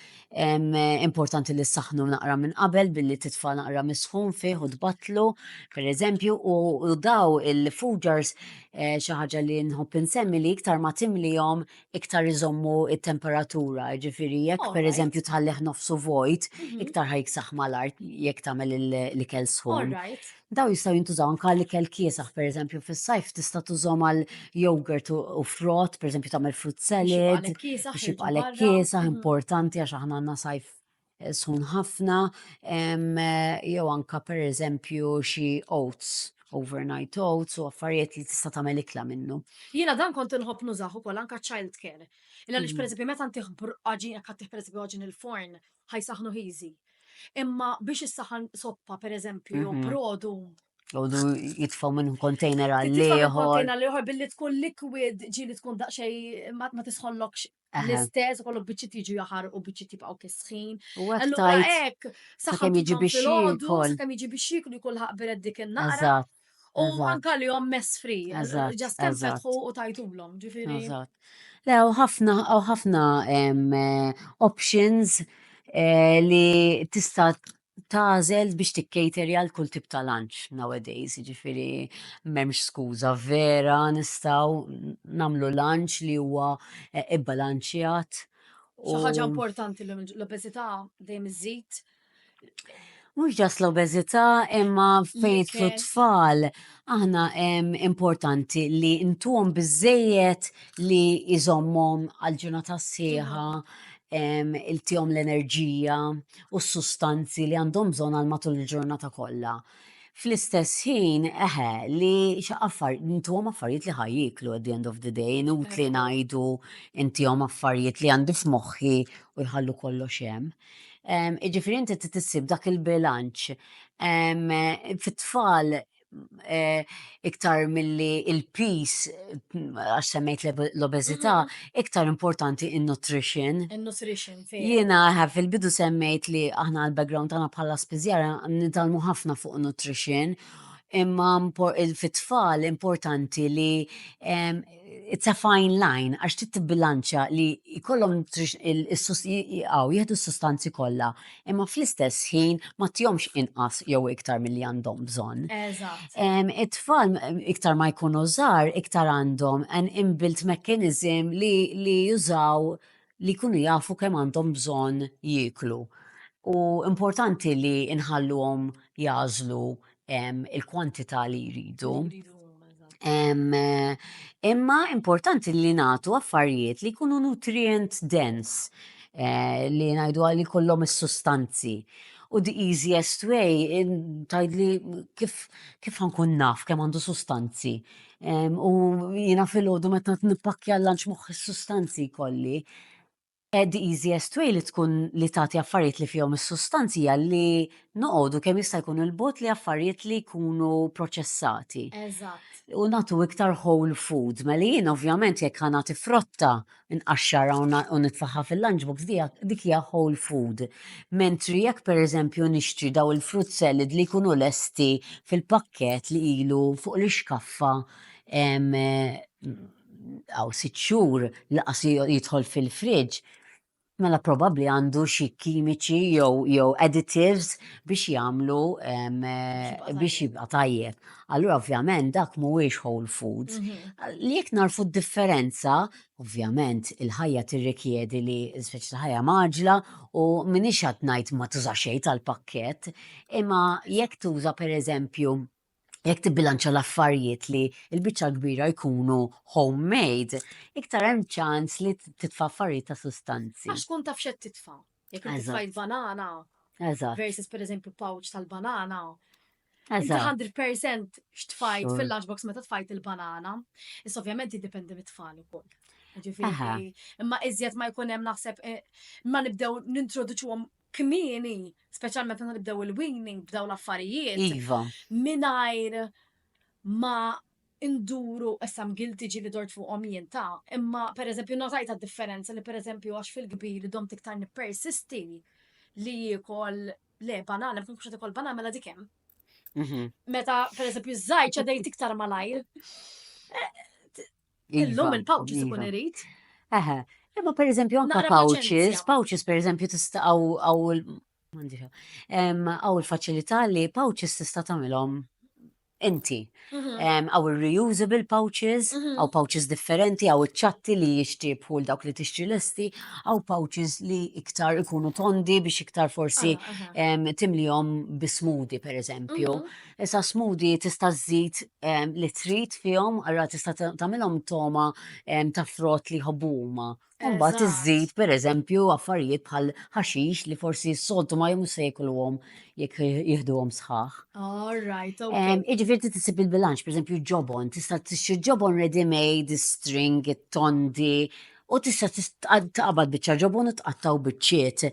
importanti li ssaħnu naqra minn qabel billi titfa' naqra misħun fih u tbattlu, pereżempju, u daw il-food jars xi ħaġa li nħobb insemmi li iktar ma timlihom iktar iżommu it-temperatura, ġifieri jekk All pereżempju tħallih nofsu vojt, iktar ħajksaħ mal-art jekk tagħmel l-ikel All sħun. right. Daw jistgħu jintużaw anke l-ikel kiesaħ pereżempju fis-sajf tista' tużhom għal yogurt u frott, pereżempju tagħmel fruit salad, biex jibqalek kiesaħ importanti għax aħna għandna sajf sħun ħafna, jew anke pereżempju xi oats, overnight oats u affarijiet li tista' tagħmel ikla minnu. Jiena dan kont inħobb nużah ukoll anke child care. Għaliex pereżempju meta ntih ħaġin jekk ħaddih pereżempju ħaġin il-forn ħajsaħnu easy. Imma biex issaħħan soppa pereżempju jew brodu. Għodu jitfaw minn container Titfa' għal-liħor. mill-container liħor billi tkun liquid ġili tkun daqsxejn ma tisħollokx l-istess, kollok biċċiet jiġu jaħar u biċċiet jibqgħu kisħin. U għek Allura tajt. hekk sakemm jiġi biex jiekol. sakemm jiġi biex jiklu jkun ħaqberet dik in-naqra. Eżatt. U eżatt. anke li hom mess free. Eżatt, Ġast kemm eżatt. fetħu u tajtulhom, ġifieri. Eżatt. Le, u ħafna options li tista' tażel biex tikkejteri għal kull tip ta' lunch nowadays, ġifiri m'hemmx skuża vera nistgħu nagħmlu lunch li huwa ibbalanċjat. Xi ħaġa importanti l-obeżità dejjem iżżid. Mhux ġast l-obeżità imma fejn jitlu L-ikel. tfal aħna importanti li intuhom biżżejjed li iżommhom għal ġurnata sieħa, iltihom l-enerġija u s-sustanzi li għandhom bżonn għal matul il-ġurnata kollha. Fl-istess ħin, li intuhom affarijiet li ħajjiklu at the end of the day, inutli ngħidu intihom affarijiet li għandi f'moħħi u jħallu kollox hemm. Ġifieri inti tissib dak il-bilanċ. Fit-tfal iktar milli il-peace, għax semmejt l-obeżità, iktar importanti in-nutrition. In-nutrition fejn. Jiena fil-bidu semmejt li aħna l-background tagħna bħala spiżjara nitalmu ħafna fuq nutrition. imma fit-tfal importanti li it's a fine line għax tibbilanċa li jkollhom jieħdu s-sustanzi kollha, imma fl-istess ħin ma tihomx inqas jew iktar milli għandhom bżonn. Eżatt. It-tfal iktar ma jkunu żgħar, iktar għandhom an inbuilt mechanism li jużaw li jkunu jafu kemm għandhom bżonn jieklu. U importanti li nħalluhom jażlu il-kwantità li jridu. Imma importanti li nagħtu affarijiet li jkunu nutrient dense, li ngħidu għalli kollhom is-sustanzi. U the easiest way tgħidli kif ħankun naf kemm għandu sustanzi. U jiena filgħodu meta nippakkja l-lunch moħħ is-sustanzi jkolli. The easiest way li tkun li tagħti affarijiet li fihom is-sustanzi hija li noqogħdu kemm jista' jkun il-bogħod li affarijiet li jkunu proċessati. Eżatt. U nagħtu iktar whole food. Mela jien ovvjament jekk nagħti frotta nqaxxarha u nitfaħħa fil-lunchbox dik hija whole food. Mentri jekk pereżempju nixtri daw il-fruit salad li jkunu lesti fil-pakkett li ilu fuq l-iskaffa għaw 6 xhur laqas jidħol fil-fridge, mela probabbli għandu xi kimiċi jew additives biex jagħmlu biex jibqa' tajjeb. Allura ovvjament dak mhuwiex whole foods. Li jekk narfu d-differenza, ovvjament il-ħajja tirrikjedi li speċi ħajja maġla u minix qed ngħid ma tuża xejn tal-pakkett, imma jekk tuża pereżempju jekk tibbilanċa l-affarijiet li l-biċċa kbira jkunu homemade, iktar hemm ċans li titfa' affarijiet ta' sustanzi. Għax tkun taf x'qed titfa'. Jekk Eżatt. titfajt banana Eżatt. versus pereżempju pouch tal-banana. Inti Eżatt. 100% x'tfajt Sure. fil-lunchbox meta tfajt il-banana. Issa ovvjament jiddependi mit-tfal ukoll. Aha. Ġifieri, imma iżjed ma jkun hemm naħseb ma nibdew nintroduċuhom kmieni, speċjalment meta nibdew il-weaning, bdew l-affarijiet. Iva. Mingħajr ma induru issa mgilti ġili dort fuqhom jien ta' imma pereżempju notajta differenza li pereżempju għax fil-kbir dom tiktar nippersisti li jikol le banana, mkun xed ikol banana mela dik hemm. Mhm. Meta pereżempju żgħir ċedejt iktar malajr. Illum Iva, il-pouches ikun iva. irid. Eħe, imma pereżempju anke Naqra paċenzja. pouches pereżempju tista' għaw il-faċilità li pouches tista' tagħmilhom inti. Għaw il-reusable pouches, għaw pouches differenti, għaw il-ċatti li jixtiebu dawk li tixtri lesti, għaw pouches li iktar ikunu tondi biex iktar forsi timlihom bi smoothie pereżempju. Issa smoothie tista' żżid li trid fihom, allura tista' tagħmilhom toma ta' frott li jħobbuhuma. Mbagħad Eżatt. iżżid pereżempju affarijiet bħal ħaxix li forsi s-soltu ma jemu se jgħidulhom jekk jieħduhom sħaħ. All right, okay. Iġifieri tisib il-bilanċ, pereżempju ġobon, tista' tixtri ġobon ready-made, string, it-tondi, u tista' taqbad biċċa ġobon u tqattaw biċċiet.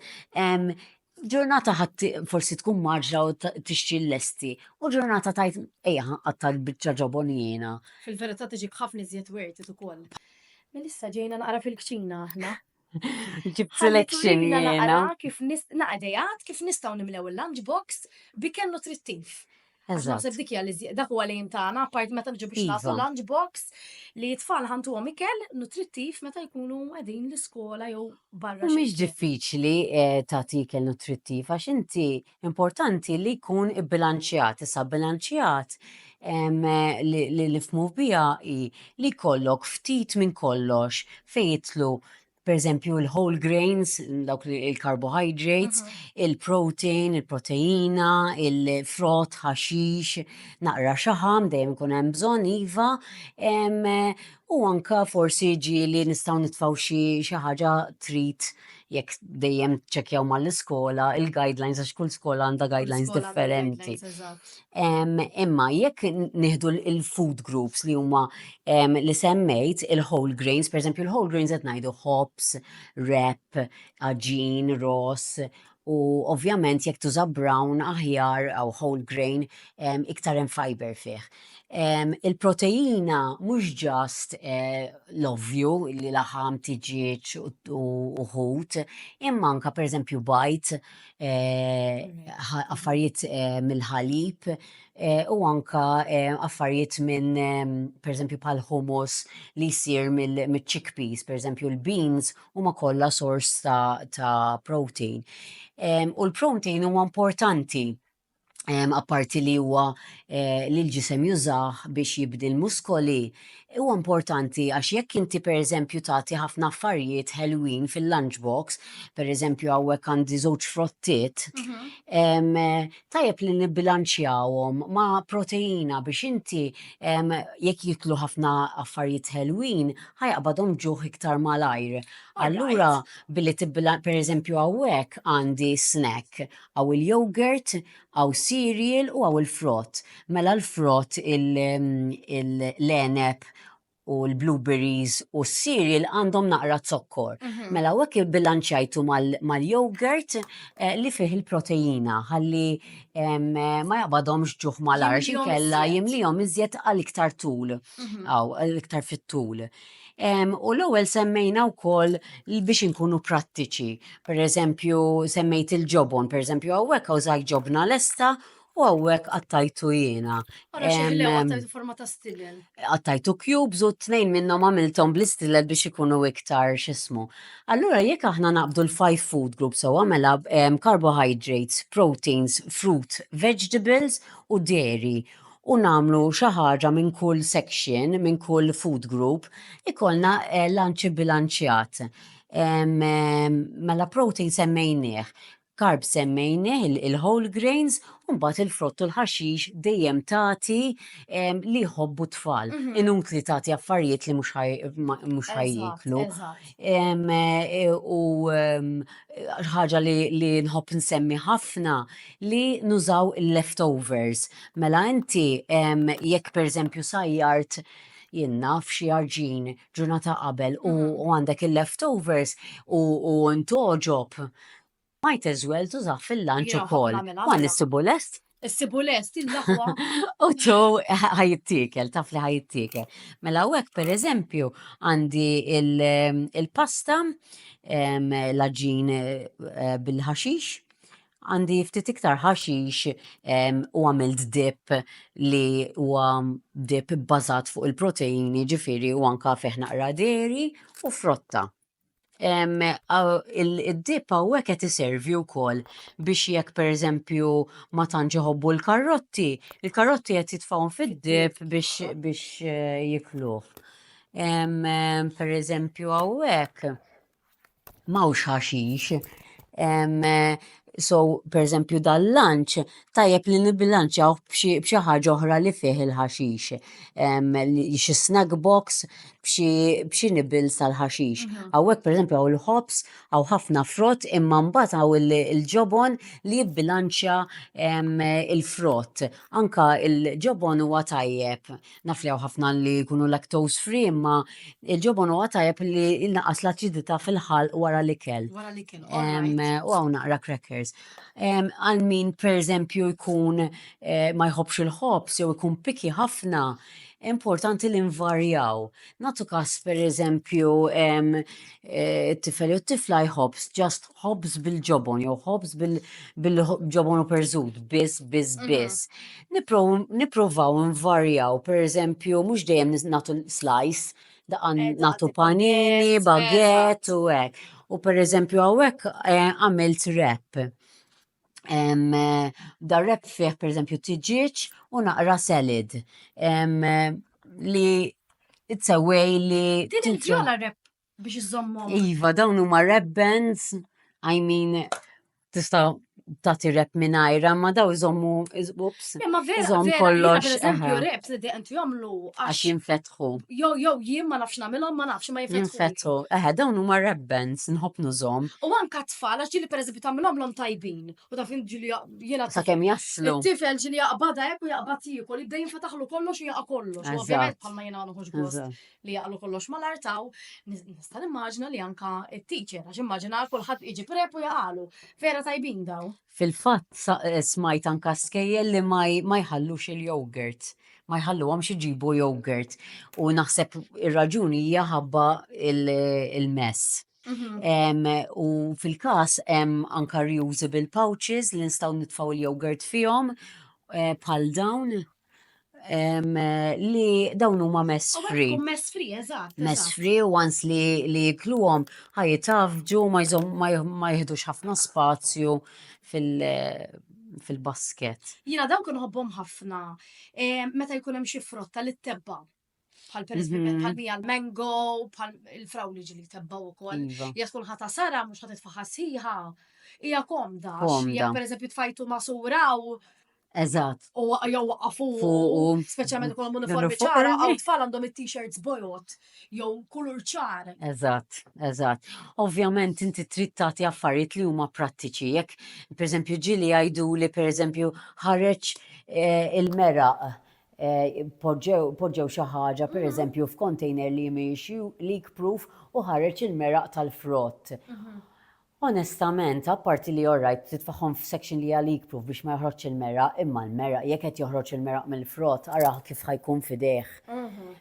Ġurnata forsi tkun maġra u tixtri l-lesti, u ġurnata tajt ejja qatta l-biċċa ġobon jiena. Fil-verità tiġik ħafna iżjed werti ukoll. Melissa ġejna naqra fil-kċina aħna. Ġibt selection Ħalli turina jiena. naqra kif naqdejat kif nistgħu nimlew il-lunchbox bikel nutrittiv. Għax naħseb Eżatt. dik hija li dak huwa lejn tagħna, apart meta niġu biex nagħtu Iva. lunchbox li t-tfal ħantuhom ikel nutrittiv meta jkunu qegħdin l-iskola jew barra. U mhix diffiċli tagħti ikel nutrittiv għax inti importanti li jkun ibbilanċjat. Issa bilanċjat li nifhmu biha hi li jkollok ftit minn kollox fejn jitlu pereżempju il-whole grains, dawk il-carbohydrates, il-protein, il-proteina, il-frott, ħaxix, naqra xaħam, dejjem ikun hemm bżonn iva, u anka forsi ġieli nistgħu nitfgħu xi ħaġa trid jekk dejjem ċekkjaw mal-iskola il-guidelines għax kull skola għandha guidelines differenti. Imma jekk nieħdu il-food groups li huma li semmejt il-whole grains, pereżempju il-whole grains qed ngħidu hops, rep, aġin, ros, u ovvjament jekk tuża brown aħjar aw whole grain iktar hemm fiber fih. Il-proteina mhux ġast l-ovvju li laħam tiġiġ u ħut, imma anke pereżempju bajt, affarijiet mill-ħalib, u anka affarijiet minn pereżempju bħal hummus li jsir mill-chickpeas, pereżempju l-beans huma kollha sors ta' protein. U l-protein huwa importanti. Apparti li huwa li l-ġisem jużah biex jibdi l-muskoli, huwa importanti għax jekk inti pereżempju tagħti ħafna affarijiet ħelwin fil-lunchbox, pereżempju hawnhekk għandi żewġ frottiet, tajjeb li nibbilanċjawhom ma' proteina biex inti jekk jiklu ħafna affarijiet ħelwin ħajqbadhom ġuħ iktar malajr. Allura billi pereżempju hawnhekk għandi snack għaw il-yogurt, għaw cereal u għaw il-frott. Mela l-frott l-enep u l-blueberries u s-cereal għandhom naqra zokkor. Mela għek il-bilanċajtu mal-yogurt li fih il-proteina, ħalli ma jaqbadhomx ġuħ malar, xinkella jimlijom iżjed għal-iktar tul, għal-iktar fit-tul. U l-ewwel semmejna wkoll biex inkunu prattiċi. Pereżempju semmejt il-ġobon, pereżempju hawnhekk hawn żgħir ġobna lesta u hawnhekk qattajtu jiena. Għattajtu forma ta' stilel. Qattajtu cubes u tnejn minnhom għamilthom bl-istilel biex ikunu iktar x'ismu. Allura jekk aħna naqbdu l-5 food groups so għamela carbohydrates, proteins, fruit, vegetables u dairy. U namlu xaħġa minn kull section, minn kull food group, ikolna lanċi bilanċjat. Mela protein semmejnieh, carbs semmejnieh, il-whole grains, mbagħad il-frott u l-ħaxix dejjem tagħti li jħobbu tfal. Inutli tagħti affarijiet li mhux ħajjiklu. U ħaġa li nħobb nsemmi ħafna li nużaw il-leftovers. Mela inti jekk pereżempju sajjart jenna f'xi arġin ġurnata qabel u għandek il-leftovers u ntoġob, might as well tużaħ fil-lunch ukoll. Ma nissibu lest? Issibu lest, il-laħwa. U tu ħajittikel, taf li ħajittikel. Mela hawnhekk pereżempju għandi il-pasta, l-aġin bil-ħaxix, għandi ftit iktar ħaxix u għamilt dip li huwa dip bbażat fuq il-proteini, ġifieri u anka fih naqra dairy u frotta. Il-dip hawnhekk qed iservi wkoll biex jekk pereżempju ma tantx iħobbu l-karotti, il-karotti qed jitfgħuhom fid-dip biex jikluh. Pereżempju hawnhekk m'hawnx ħaxix. So, pereżempju dal-lunch, tajjeb li nibbilanċjaw b'xi ħaġa oħra li fih il-ħaxix. Xi snack box b'xi nibbles tal-ħaxix. Hawnhekk pereżempju hawn il-ħobs, hawn ħafna frott, imma mbagħad hawn il-ġobon li jibbilanċja il-frott. Anka il-ġobon huwa tajjeb. Naf li hawn ħafna li jkunu lactose free, imma il-ġobon huwa tajjeb li jnaqqas l-aċidità fil-ħalq wara l-ikel. U hawn naqra crackers. Għal min pereżempju jkun ma jħobbx il-ħobs jew ikun picky ħafna, importanti li nvarjaw. Nagħtu każ pereżempju t-tifel jew t-tifla jħobbs, just ħobs bil-ġobon jew ħobs bil-ġobon u perżut, biss. Nippruvaw nvarjaw, pereżempju mhux dejjem nagħtu slice, nagħtu panini, baguette u hekk. U pereżempju hawnhekk għamilt wrap. Da wrap fih pereżempju tiġiġ u naqra salad. Li it's a way li Jola rep biex iżommhom. Iva, dawn huma wrap bands, I mean, tista' tagħti rep mingħajra, ma daw iżommu Ma vera, iżomm vera, kollox. pereżempju reps li inti jagħmlu Għax jinfetħu. jew jien ma nafx nagħmilhom, ma nafx ma jinfetħu. Jinfetħu. Dawn huma wrap bands, nħobb nużhom. U anka tfal, għax ġili pereżempju tagħmilhom tajbin. U taf ġili jiena Sakemm jaslu. it-tifel ġili jaqbada hekk u jaqbad jiekol, jibda jinfetaħlu kollox u jaqa' kollox. U ovvjament bħalma jiena nħoġ gost li jaqlu kollox mal-artaw, nista' nimmaġina li anka it-teacher, għax immaġina kulħadd iġi prep u jaqalu. Vera tajbin daw. Fil-fatt smajt anka skejjel li ma jħallux il-yogurt. Ma jħalluhomx iġibu yogurt. U naħseb ir-raġuni hija ħabba il-mess. U fil-każ hemm anka reusable pouches li nistgħu nitfgħu il-yogurt fihom bħal dawn li dawn huma mess U għek free. tkun mess free, eżatt. Mess free once li jikluhom ħajtafġu ma jihdux ħafna spazju fil-basket. Jina dawn kienu ħobbhom ħafna. Meta jkun hemm xi frotta li tebba. Bħal pereżempju bħal mija l-mango, bħal il-frawliġi li tebbaw ukoll. Iva. Hija tkun ħata sara mhux ħadd titfaħħa sħiħa. Hija komda. Komda. Jekk pereżempju tfajtu masura u Eżatt. jew waqafu Fuq. speċjalment ikollhom uniformi L-uniformi. ċara, għaw tfal għandhom it-t-shirts bojot jew kulur ċar. Eżatt. Ovvjament inti trid tagħti affarijiet li huma prattiċi. Jekk pereżempju ġieli jgħiduli pereżempju ħareġ il-meraq poġġew xi ħaġa pereżempju f'container li mhix leak proof u ħareġ il-meraq tal-frott. Onestament, apparti li orrajt titfaħħom f'section li hija leak proof biex ma joħroġ il-meraq, imma l-meraq jekk qed joħroġ il-meraq mill-frott, ara kif ħajkun fidejh.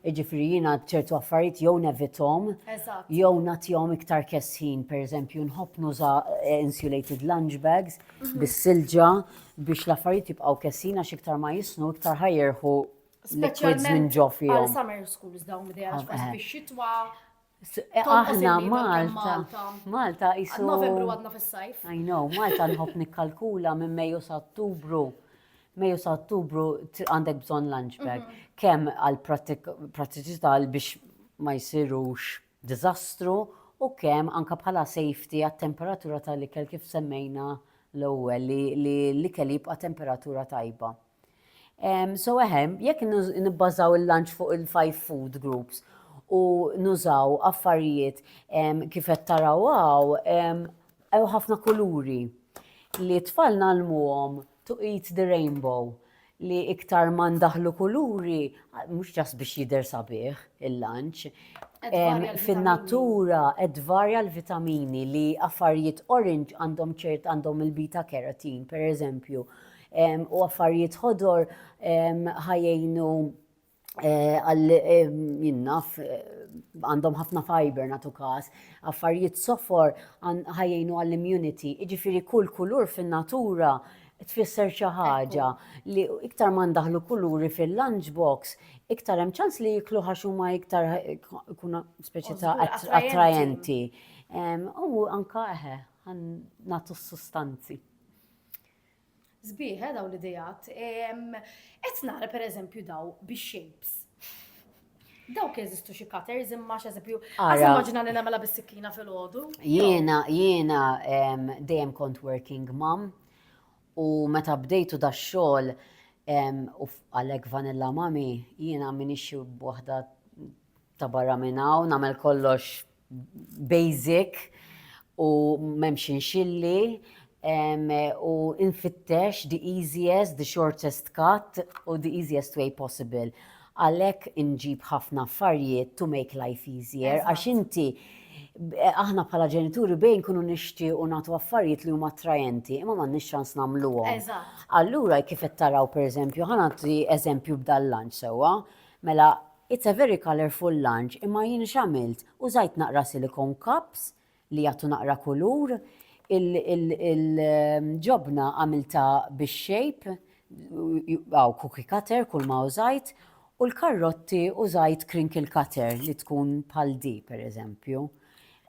Jiġifieri jiena ċertu affarijiet jew nevithom, Eżatt. jew nagħtihom iktar kessin, pereżempju nħobb nuża insulated lunch bags bis-silġa biex l-affarijiet jibqgħu kessin għax iktar ma jisnu iktar ħajjerħu liquids minn ġo għal fihom. summer schools dawn idea għax bix-xitwa. Aħna Malta. Malta isu. Novembru għadna fis-sajf. I know, Malta nħobb nikkalkula minn Mejju sa Ottubru. Mejju sa Ottubru għandek bżonn lunch bag. Kemm għal prattiċità biex ma jsirux diżastru u kemm anka bħala safety għat-temperatura tal-ikel kif semmejna l-ewwel li l-ikel jibqa' temperatura tajba. So jekk nibbażaw il-lunch fuq il-5 food groups u nużaw affarijiet kif qed taraw hemm ħafna kuluri li tfal nagħlmuhom to eat the rainbow li iktar ma ndaħlu kuluri mhux ġas biex jidher sabiħ il-lunch. Fin-natura qed varja l-vitamini li affarijiet orange għandhom il-beta carotene pereżempju u affarijiet ħodor ħajjejnu jinnaf għandhom ħafna fiber natu kas, affarijiet sofor ħajjejnu għall-immunity, iġifiri kull kulur fin-natura tfisser xi ħaġa li iktar ma ndaħlu kuluri fil-lunchbox, iktar hemm ċans li jiklu ħax huma iktar ikunu speċi ta' attrajenti. U anka nagħtu s-sustanzi. Zbieħ, daw l-idejat. Et nara per eżempju daw bix-shapes. Daw jeżistu xi cutters imma x'eżempju. Għaz immaġina li nagħmilha bis-sikkina fil-għodu. Jiena dejjem kont working mom u meta bdejtu dax-xogħol u għalhekk Vanilla Mami jiena minix waħda ta' barra minn hawn nagħmel kollox basic u m'hemmx inxilli. U infittex the easiest, the shortest cut u the easiest way possible. Għalek inġib ħafna affarijiet to make life easier. Għax inti, aħna bħala ġenituri bejn kunu nixti u natu affarijiet li huma attrajenti, imma ma nix ċans namluhom. Allura kif qed taraw pereżempju, ħanati eżempju b'dal-lunch sewwa, mela it's a very colorful lunch, imma jien x'għamilt użajt naqra silicone cups li jagħtu naqra kulur, il-ġobna għamilta bix-shape, cookie cutter kull ma użajt, u l-karrotti użajt crinkle cutter li tkun bħal di, per eżempju.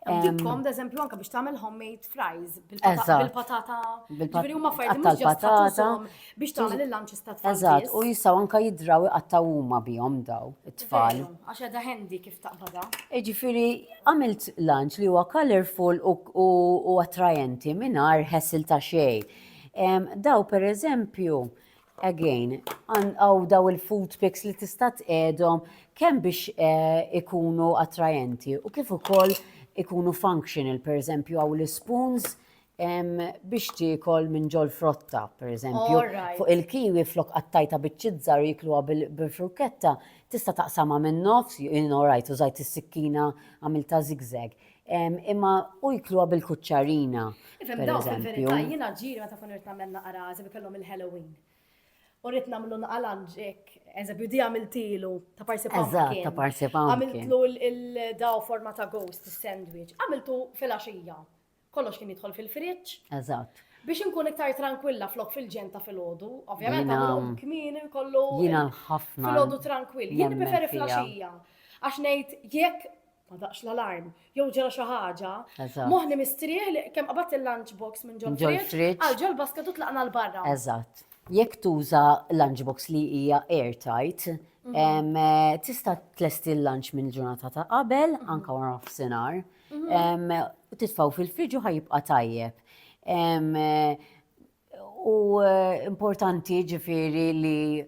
Dikkom, d eżempju, anka biex tagħmel homemade fries bil-patata. Ġifieri huma affarijiet mhux ġast tagħtuhom biex tagħmel il-lunches ta' tfal. Eżatt, u jistgħu anke jidraw iqattaw huma bihom daw it-tfal. Għax qiegħda handy kif taqbada. Ġifieri għamilt lunch li huwa colorful u attrajenti mingħajr ħessil ta' xejn. Daw pereżempju, again, għaw daw il-food picks li tista' tqiegħdhom kemm biex ikunu attrajenti u kif ukoll ikunu functional, per eżempju, għaw l-spoons biex tikol minn ġol frotta, per eżempju. Fuq il-kiwi flok għattajta biċċizzar jikluwa bil-frukketta, tista taqsama minn nofs, użajt is-sikkina għamilta zigzag. Imma u jikluwa bil-kuċċarina, per eżempju. Jina ġiri ma ta' kun irtna menna għarazi bi kellhom il-Halloween. U rrit namlu naqalanġek, eżempju di għamiltilu ta' parsi pumpkin. Eżatt, ta' parsi pumpkin. Għamiltlu il-daw forma ta' ghost, il-sandwich. Għamiltu fil-axija. Kollox kien jidħol fil-friċ. Eżatt. Biex inkun iktar tranquilla flok fil-ġenta fil-ħodu, ovvjament Jiena- għamlu kmini kollu Jiena ħafna fil-ħodu tranquill. Jien nemmen preferi fija. flaxija. Għax ngħid jekk ma daqx l-alarm, jew ġara xi ħaġa, Eżatt. moħni mistrieħ li kemm qabadt il-lunchbox minn ġol Minn ġol fridge, fridge. għal ġol basketu tlaqna l-barra. Eżatt. Jekk tuża lunchbox li hija airtight, tista' tlesti l-lunch minn ġurnata ta' qabel, anka wara f'sinar, u titfaw fil-friġu ħajibqa' tajjeb. U importanti ġifiri li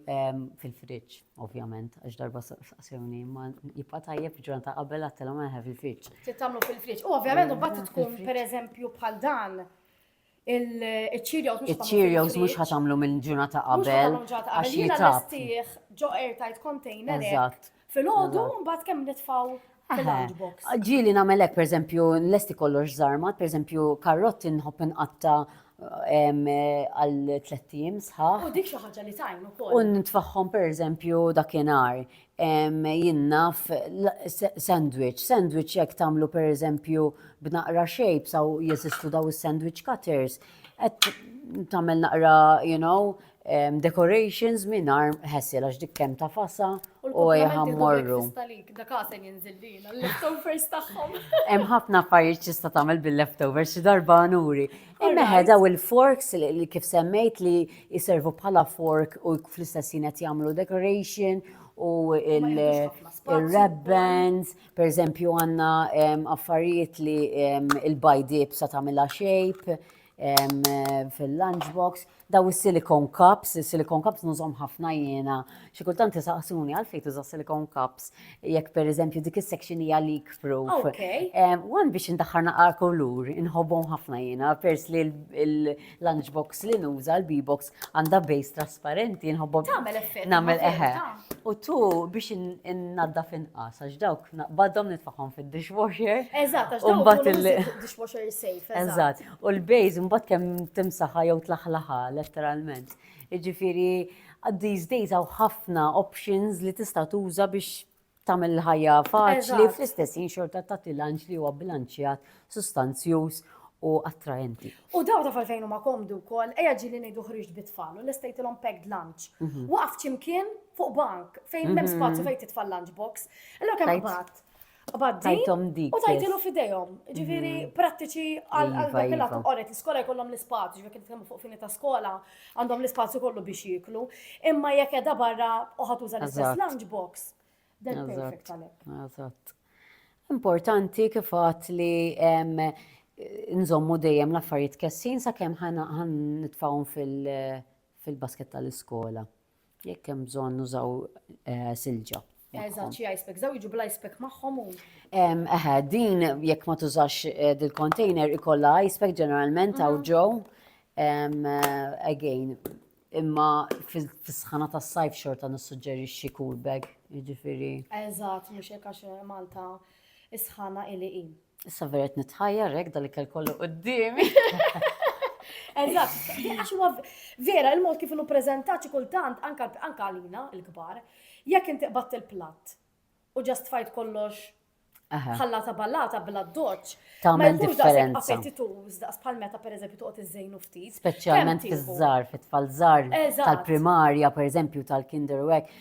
fil-friġ, ovvjament, għax darba saqsewni, ma jibqa' tajjeb ġurnata qabel għattela ma fil-friġ. Tittamlu fil-fridge. U ovvjament u bat tkun per eżempju bħal dan il-Cheerios mux Il-Cheerios mux ħatamlu minn ġurnata qabel, għax Jina jitab. l-istiħ ġo airtight container Eżatt. fil-ħodu mbagħad kemm nitfaw fil-lunchbox. Ġili namelek, per eżempju, l-esti kollox zarmat, per eżempju, karrotti nħobb inqatta għal 3 tim sħaħ. U dik xi ħaġa li tajn U ukoll. nitfaħħom per eżempju dakinhar jinnaf sandwich. Sandwich jekk tagħmlu per eżempju b'naqra shapes aw jeżistu daw is-sandwich cutters. Qed tagħmel naqra, decorations mingħajr ħessel għax dik kemm ta' fasa u jħammorru. Da kasen jinżil lina, l-leftovers tagħhom. Hemm ħafna affarijiet tista' tagħmel bil-leftovers xi darba nuri. Imma ħedaw il-forks li kif semmejt li jiservu bħala fork u fl-istessin qed jagħmlu decoration u il-ribbons, per eżempju għandna affarijiet li il-bajdib sa tagħmilha shape fil-lunchbox. Daw il-silicone cups nużom ħafna jiena. Xi kultant tisaqsuni għalfejn tuża silicone cups jekk pereżempju dik is-section hija leak proof. Wan biex indaħħar naqra kulur, inħobbhom ħafna jiena, pers li l-lunchbox li nuża l-B-box għandha base trasparenti, inħobbhom Tagħmel effett. nagħmel U tu biex innaddaf inqas għax dawk naqbadhom nitfaħħom fid-dishwasher. Eżatt, għax U dawn mbagħad ikunu dishwasher safe. Eżatt. U l-bejż mbagħad kemm timsaħħa jew tlaħlaħa letteralment. Jiġifieri these days hawn ħafna options li tista' tuża biex tagħmel ħajja faċli fl-istess ħin xorta tagħti lunch li huwa bilanċjat, sustanzjuż u attraenti. U daw ta' falfejn huma komdu wkoll, ejja ġieli ngħidu ħriġ bitfall, u l-estejtilhom packed lunch. Waqaf ċimkien fuq bank fejn m'hemm spazju fejn titfal lunchbox. Allura kemm qabat? Tajtom dik. U tajtilu fidejhom. Ġifieri prattiċi għal dak il qoret l-iskola jkollhom l-ispazju, ġifieri kien fuq fini ta' skola għandhom l-ispazju kollu biex jiklu. Imma jekk qiegħda barra u ħatuża l-istess lunchbox. Dan perfect għalhekk. Eżatt. Importanti kif għat li nżommu dejjem l-affarijiet kessin sakemm ħan nitfawhom fil-basket tal-iskola. Jekk hemm bżonn nużaw silġa. Eżatt, xi ice pack, daw jiġu bl-ice pack magħhom hu. Din jekk ma tużax dil-container ikolla ice pack ġeneralment għaw ġew. Again, imma fis-sħana tas-sajf xorta nissuġġerixxi cool bag, jiġifieri. Eżatt, mhux hekk għax Malta is-sħana ili. Issa veret nitħajjar hekk dal-ikel kollu qudiemi. Eżatt, għax huwa vera il-mod kif inhu preżentat xi kultant anke għalina il-kbar, jekk inti qbatt il-platt u ġast fajt kollox ħallata ballata bla doċ. Tagħmel differenza. Appetituż daqs bħal meta pereżempju toqgħod iżejnu ftit. Speċjalment fiż-żar, fit-tfal żar tal-primarja, pereżempju tal-kinder u hekk.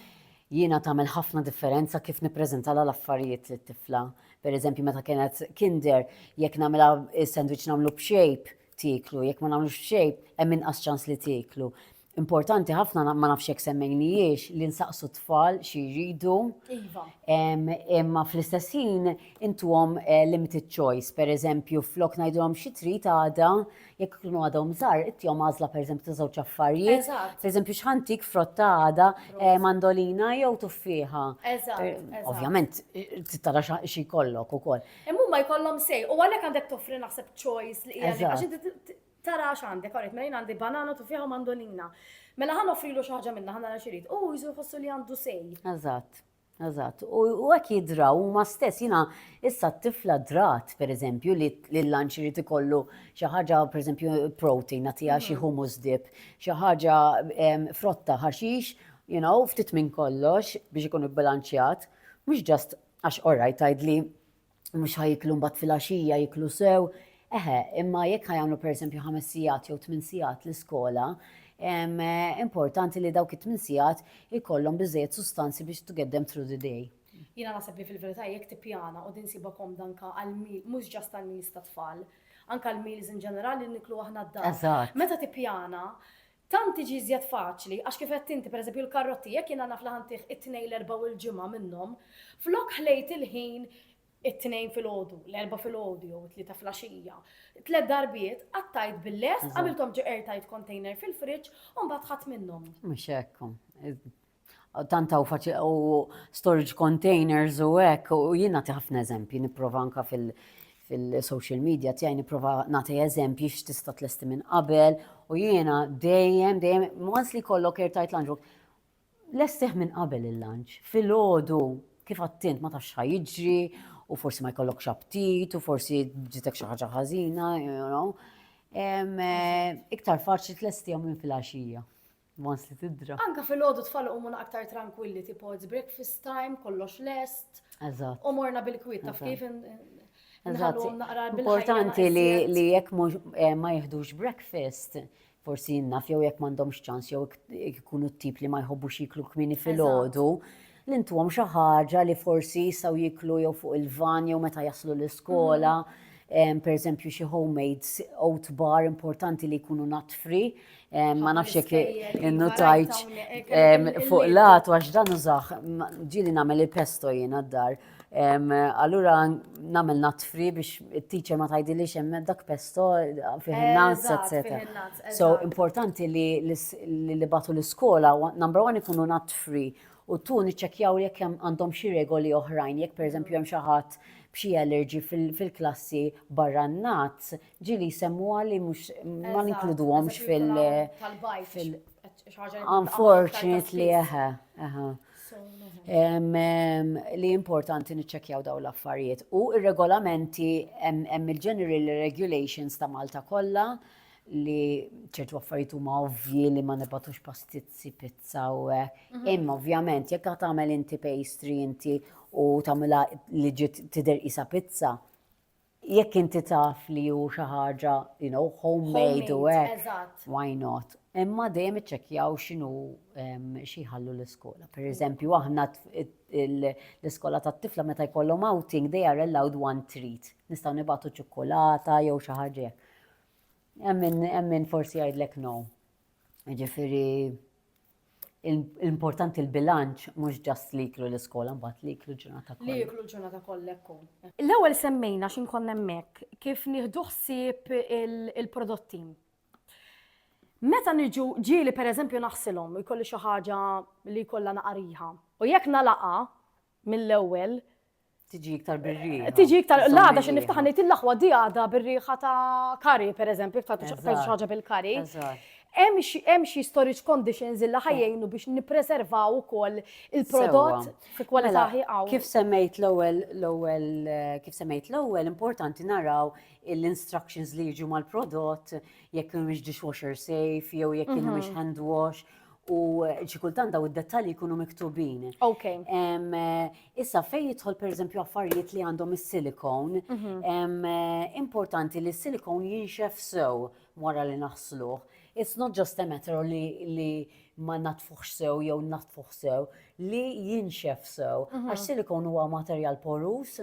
Jiena tagħmel ħafna differenza kif nippreżentala l-affarijiet lit-tifla. Pereżempju meta kienet kinder, jekk nagħmilha is-sandwich nagħmlu b'shape tiklu, jekk ma nagħmlux b'shape hemm inqas ċans li tiklu. Importanti ħafna ma nafx hekk semmejniex li nsaqsu tfal xi jridu. Iva. Imma fl-istess ħin intuhom limited choice. Pereżempju flok ngħidulhom xi trid għada, jekk ikunu għadhom żgħar, ittihom għażla pereżempju ta' żewġ affarijiet. Eżatt. Pereżempju x'ħantik frotta għada mandolina jew tuffieħa. Eżatt. Ovvjament tara xi jkollok ukoll. Imma ma jkollhom sej, u għalhekk għandek toffri naħseb choice li hija għax inti tara x'għandek, għarit, mela jien għandi banana tuffieħa u mandolina. Mela ħan offrilu xi ħaġa minnha ħana xirid. Jisu jħossu li għandu sej. Eżatt. Eżatt. U hekk jidraw huma stess jiena issa t-tifla drat pereżempju li l-lunch irid ikollu xi ħaġa pereżempju protein nagħtiha xi hummus dip, xi ħaġa frotta ħaxix, ftit minn kollox biex ikun ibbilanċjat, mhux ġast għax orrajt tgħidli mhux ħajklu mbagħad fil-għaxija jiklu sew. Imma jekk ħajamlu pereżempju 5 sigħat jew 8 sigħat l-iskola, importanti li dawk it-8 sigħat ikollhom biżejjed sustanzi biex to get them through the day. Jiena naħseb li fil-verità jekk tippjana u din siba komdanka għal-mil, mhux ġast għal-meals ta' tfal, anke għal-meals in ġenerali niklu aħna d-dar. Eżatt. Meta tippjana, tant tiġi żjed faċli, għax kif qed inti pereżempju l-karrotti, jekk jiena naf li ħantih it-tnejn l-erba' u l-ġimgħa minnhom, flok ħlejt il-ħin it-tnejn fil-ħodu, l-erba' fil-ħodu jew it-tlieta flaxija. 3 darbiet għattajt bil-lest, għamiltom ġi airtight container fil-friġġ u mbagħad ħadd minnhom. Mhux hekk. Tanta u storage containers u hekk, u jien nagħti ħafna eżempji, nipprova anke fil-social media tiegħi nipprova nagħti eżempji x'tista' tlesti minn qabel u jiena dejjem once li jkollok airtight lunchbox, lestih minn qabel il-lunch. Fil-għodu kif għattint ma tafx ħajġri u forsi ma jkollokx aptit u forsi ġitek xi ħaġa ħażina, iktar faċli tlestihom minn fil-għaxija. Once li tidra. Anka fil-ħodu tfal huma aktar tranquilli, tipo it's breakfast time, kollox lest. Eżatt. U morna bil-kwit, taf kif Importanti li jekk ma jieħdux breakfast, forsi jinnaf jew jekk m'għandhomx ċans jew ikunu t-tip li ma jħobbux jiklu kmini fil-għodu, l-intuhom xi ħaġa li forsi jistgħu jiklu jew fuq il-van jew meta jaslu l-iskola. Per eżempju xi homemade oat bar importanti li jkunu nut-free, ma nafx jekk innotajt fuq lat għax dan użaħ, ġieli nagħmel il-pesto jiena d-dar. Allura nagħmel nut-free biex it-teacher ma tgħidilix hemm dak pesto fih in-nuts, etc. So importanti li batu l-iskola, number 1 ikunu nut-free u tu niċċekkjaw jekk għandhom xi regoli oħrajn, jekk pereżempju hemm xi ħadd b'xi allergy fil-klassi barra n-nuts, ġieli jsemmuha li mhux ma ninkluduhomx unfortunately li importanti niċċekkjaw dawn l-affarijiet. U ir-regolamenti hemm il-general regulations ta' Malta kollha li ċertu affarijiet huma ovvji li ma nibatux pastizzi, pizza u imma ovvjament jekk tagħmel inti pastry inti u tagħmilha li ġiet tidher qisha pizza, jekk inti taf li hu xi ħaġa, homemade u hekk, why not? Imma dejjem iċċekkjaw x'inhu xi jħallu l-iskola. Pereżempju aħna l-iskola tat-tifla meta jkollhom outing they are allowed 1 treat. Nistgħu nibagħtu ċokkolata jew xi ħaġa hekk. Emmin forsi jgħidlek no. Ġifieri importanti l-bilanċ mhux ġast li jiklu l-iskola, mbagħad li jiklu ġurnata kollha. Li jiklu l-ġurnata kollha jkun. L-ewwel semmejna x'inkun hemmhekk kif nieħdu ħsieb il-prodotti. Meta niġu ġieli pereżempju naħsilhom jkolli xi ħaġa li jkollha naqariha. U jekk nalaqa mill-ewwel tiġi iktar birriħa. Tiġi iktar, l-għada xin niftaħ ngħid il-laħwa di għada birriħa ta' kari, pereżempju, ta' ħaġa bil-kari. Hemm xi storage conditions illa ħajjejnu biex nippreservaw ukoll il-prodott fi kwalità ħieqaw. Kif semmejt l-ewwel importanti naraw l-instructions li jiġu mal-prodott, jekk mhux dishwasher safe, jew jekk mhux hand wash. U xi kultant daw id-dettalji jkunu miktubin. Okay. Issa fejn jidħol pereżempju affarijiet li għandhom is-silikon, importanti li s-silikon jinxef sew wara li naħsluh. It's not just a matter li ma natfuħx sew jew natfuħ sew, li jinxef sew. Għax silikon huwa materjal porus,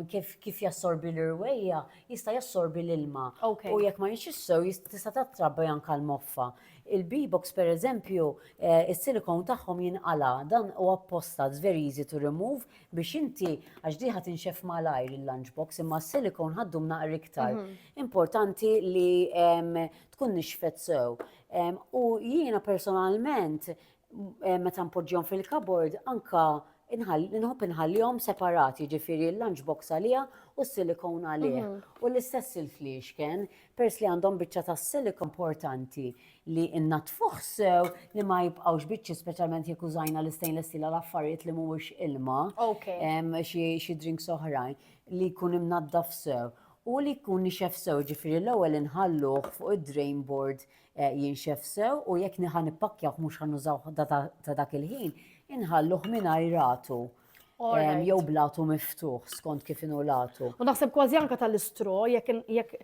kif jassorbi l-irwejja, jista' jassorbi l-ilma. U jekk ma jinxef sew, tista' tattrabba anke l-moffa. Il-B-box per eżempju, il-silikon tagħhom jinqala, dan huwa apposta, it's very easy to remove biex inti għax di ħadd inxef malajr il-lunchbox imma s-silikon ħaddum naqra iktar. Importanti li tkun nixfet sew. U jiena personalment meta npoġġihom fil-cupboard anka nħobb inħallihom separati, ġifieri l-lunchbox għalija u s-silikon għalih. U l-istess il-fliexken, pers li għandhom biċċa ta' silikon importanti li innatfuħ sew li ma jibqgħux biċċi speċjalment jekk użajna l-stainless steel l-affarijiet li mhuwiex ilma, xi drinks oħrajn li jkun imnaddaf sew. U li jkun nixef sew, ġifieri l-ewwel inħalluh fuq id-drain board jinxef sew u jekk ħanipakkjaw mhux ħanużaw ta' dak il-ħin, inħalluh mingħajr ratu. Alright. jew blatu miftuħ skont kif inhu latu. U naħseb kważi anka tal-istro, jekk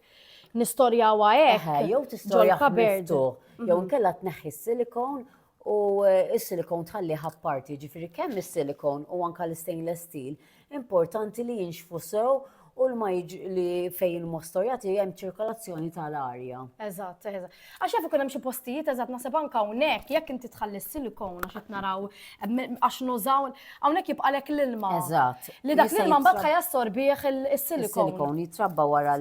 nistorjawa hekk. Jew tistorja ġol-cupboard. miftuħ, jew inkella tneħħi s-silikon u s-silikon tħalli ħapparti, ġifieri kemm is-silikon u anka l-stainless steel importanti li jinxfu sew u l-ma li fejn il-mostorjati hemm ċirkolazzjoni tal-arja. Eżatt. Għax jaf ikun hemm xi postijiet eżatt naħseb anke hawnhekk jekk inti tħalli s-silikon għax qed naraw għax nużaw hawnhekk jibqalek l-ilma. Eżatt. Li dak l-ilma mbagħad ħajassorbih is-silikon. Is-silikon jitrabba wara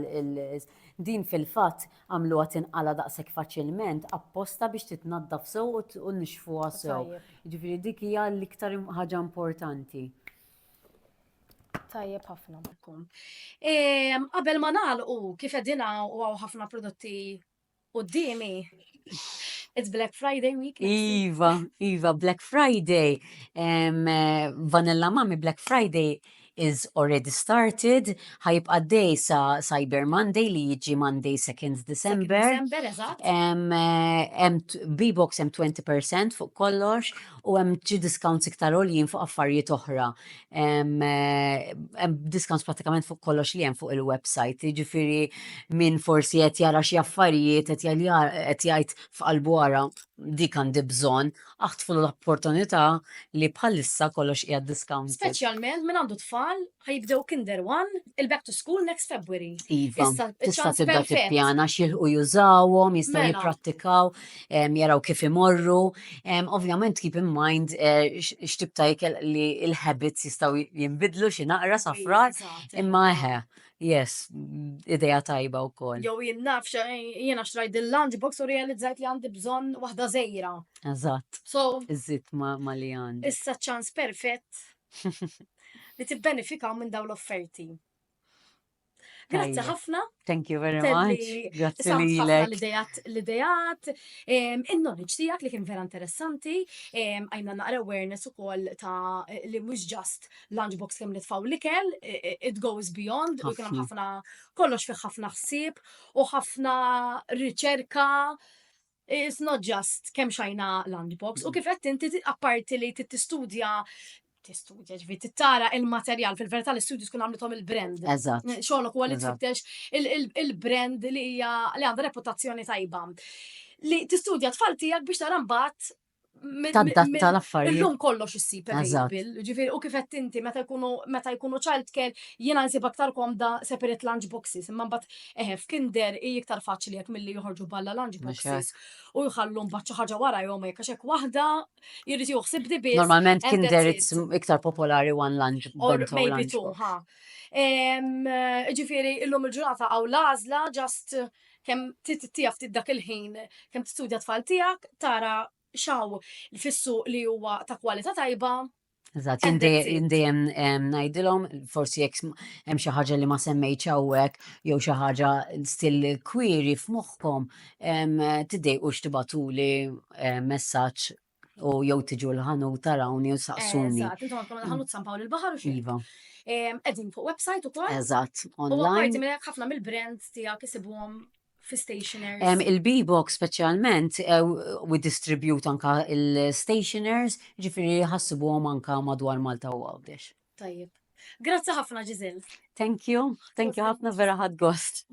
din fil-fatt għamluha tinqala daqshekk faċilment apposta biex titnaddaf sew u nixfuha sew. Ġifieri dik hija l-iktar ħaġa importanti. Tajjeb ħafna. Qabel ma nagħlqu kif qegħdina u hawn ħafna prodotti qudiemi. It's Black Friday week. Iva, Black Friday. Vanilla Mami Black Friday is already started. ħajibqa' dej sa Cyber Monday li jiġi Monday 2 December. December, eżatt. B-Box hemm 20% fuq kollox u hemm ġi discounts iktar għoljin fuq affarijiet oħra. Hemm discounts pratikament fuq kollox li hemm fuq il-website. Jiġifieri min forsi qed jara xi affarijiet qed jgħid f'qalbu wara dik għandi bżonn, aħtfu l-opportunità li bħalissa kollox qiegħed discount. Speċjalment minn għandu tfal ħajibdew Kinder 1 il-back to school next February. Iva, tista' chance tibda perfett. tippjana x'jilħu jużawhom, jistgħu Mela. jipprattikaw, jaraw kif imorru. Ovvjament keep in mind x'tib ta' ikel li l-habits jistgħu jinbidlu xi naqra safrar, Eżatt, imma yes, idea tajba wkoll. Jew jien nafx jiena xtrajt il-lunchbox u realizzajt li għandi bżonn waħda żejra. Eżatt, So, iżid ma li għandi. issa ċans perfett li tibbenefikaw minn dawn l-offerti. Grazzi Tajjeb. ħafna. Thank you very Telli much. Grazzi samt ħafna lilek. l-idejat, il-knowledge tijak li kien vera interessanti, għajna naqra awareness u koll ta' li mux just lunchbox kem nitfaw l-ikel, it goes beyond, u kien ħafna, kollox fi ħafna ħsieb u ħafna riċerka. It's not just kem xajna lunchbox, u kif qed inti apparti li tistudja ġifi tittara il-materjal fil-verità l-studios kun għamlitom il-brand. Eżatt. Xogħolok huwa li Eżatt. tfittex il-brand li għandha reputazzjoni tajba. Li tistudja tfal tiegħek biex tara mbagħad Tadatta l-affarijiet. illum kollox issib Eżatt. available. Ġifieri u kif qed inti meta jkunu childcare jiena nsib aktar komda separate lunch boxes, imma mbagħad f'kinder hi iktar faċli jekk milli joħorġu balla lunch boxes u jħallu mbagħad xi ħaġa wara jom hekk għax hekk waħda jrid joħsib di biss. Normalment and kinder that's it's it. iktar popolari one lunch Or bento maybe lunch two, box. ha. Ġifieri illum il-ġurnata għaw lażla just kemm titjaf dak il-ħin, kemm tistudja tfal tiegħek, tara xaw fissu li huwa ta' kwalità tajba. Eżatt, And that's it. jindejem ngħidilhom forsi jekk hemm xi ħaġa li ma semmejtx hawnhekk jew xi ħaġa still query f'moħħkom tiddejqux tibatuli messaġġ u jew tiġu l-ħanut tarawni u saqsuni. Eżatt, intom għandkom ħanut San Pawl il-Baħar u xi. Iva, Qegħdin fuq website ukoll. eżatt, U apparti online. minn hekk ħafna mill-brands tiegħek isibuhom fi stationers. Il-B-Box speċjalment we distribute anka il-stationers, ġifieri ħassibuhom anka madwar Malta u Għawdex. Tajjeb. Grazzi ħafna Ġiżel. Thank you ħafna vera ħadd gost.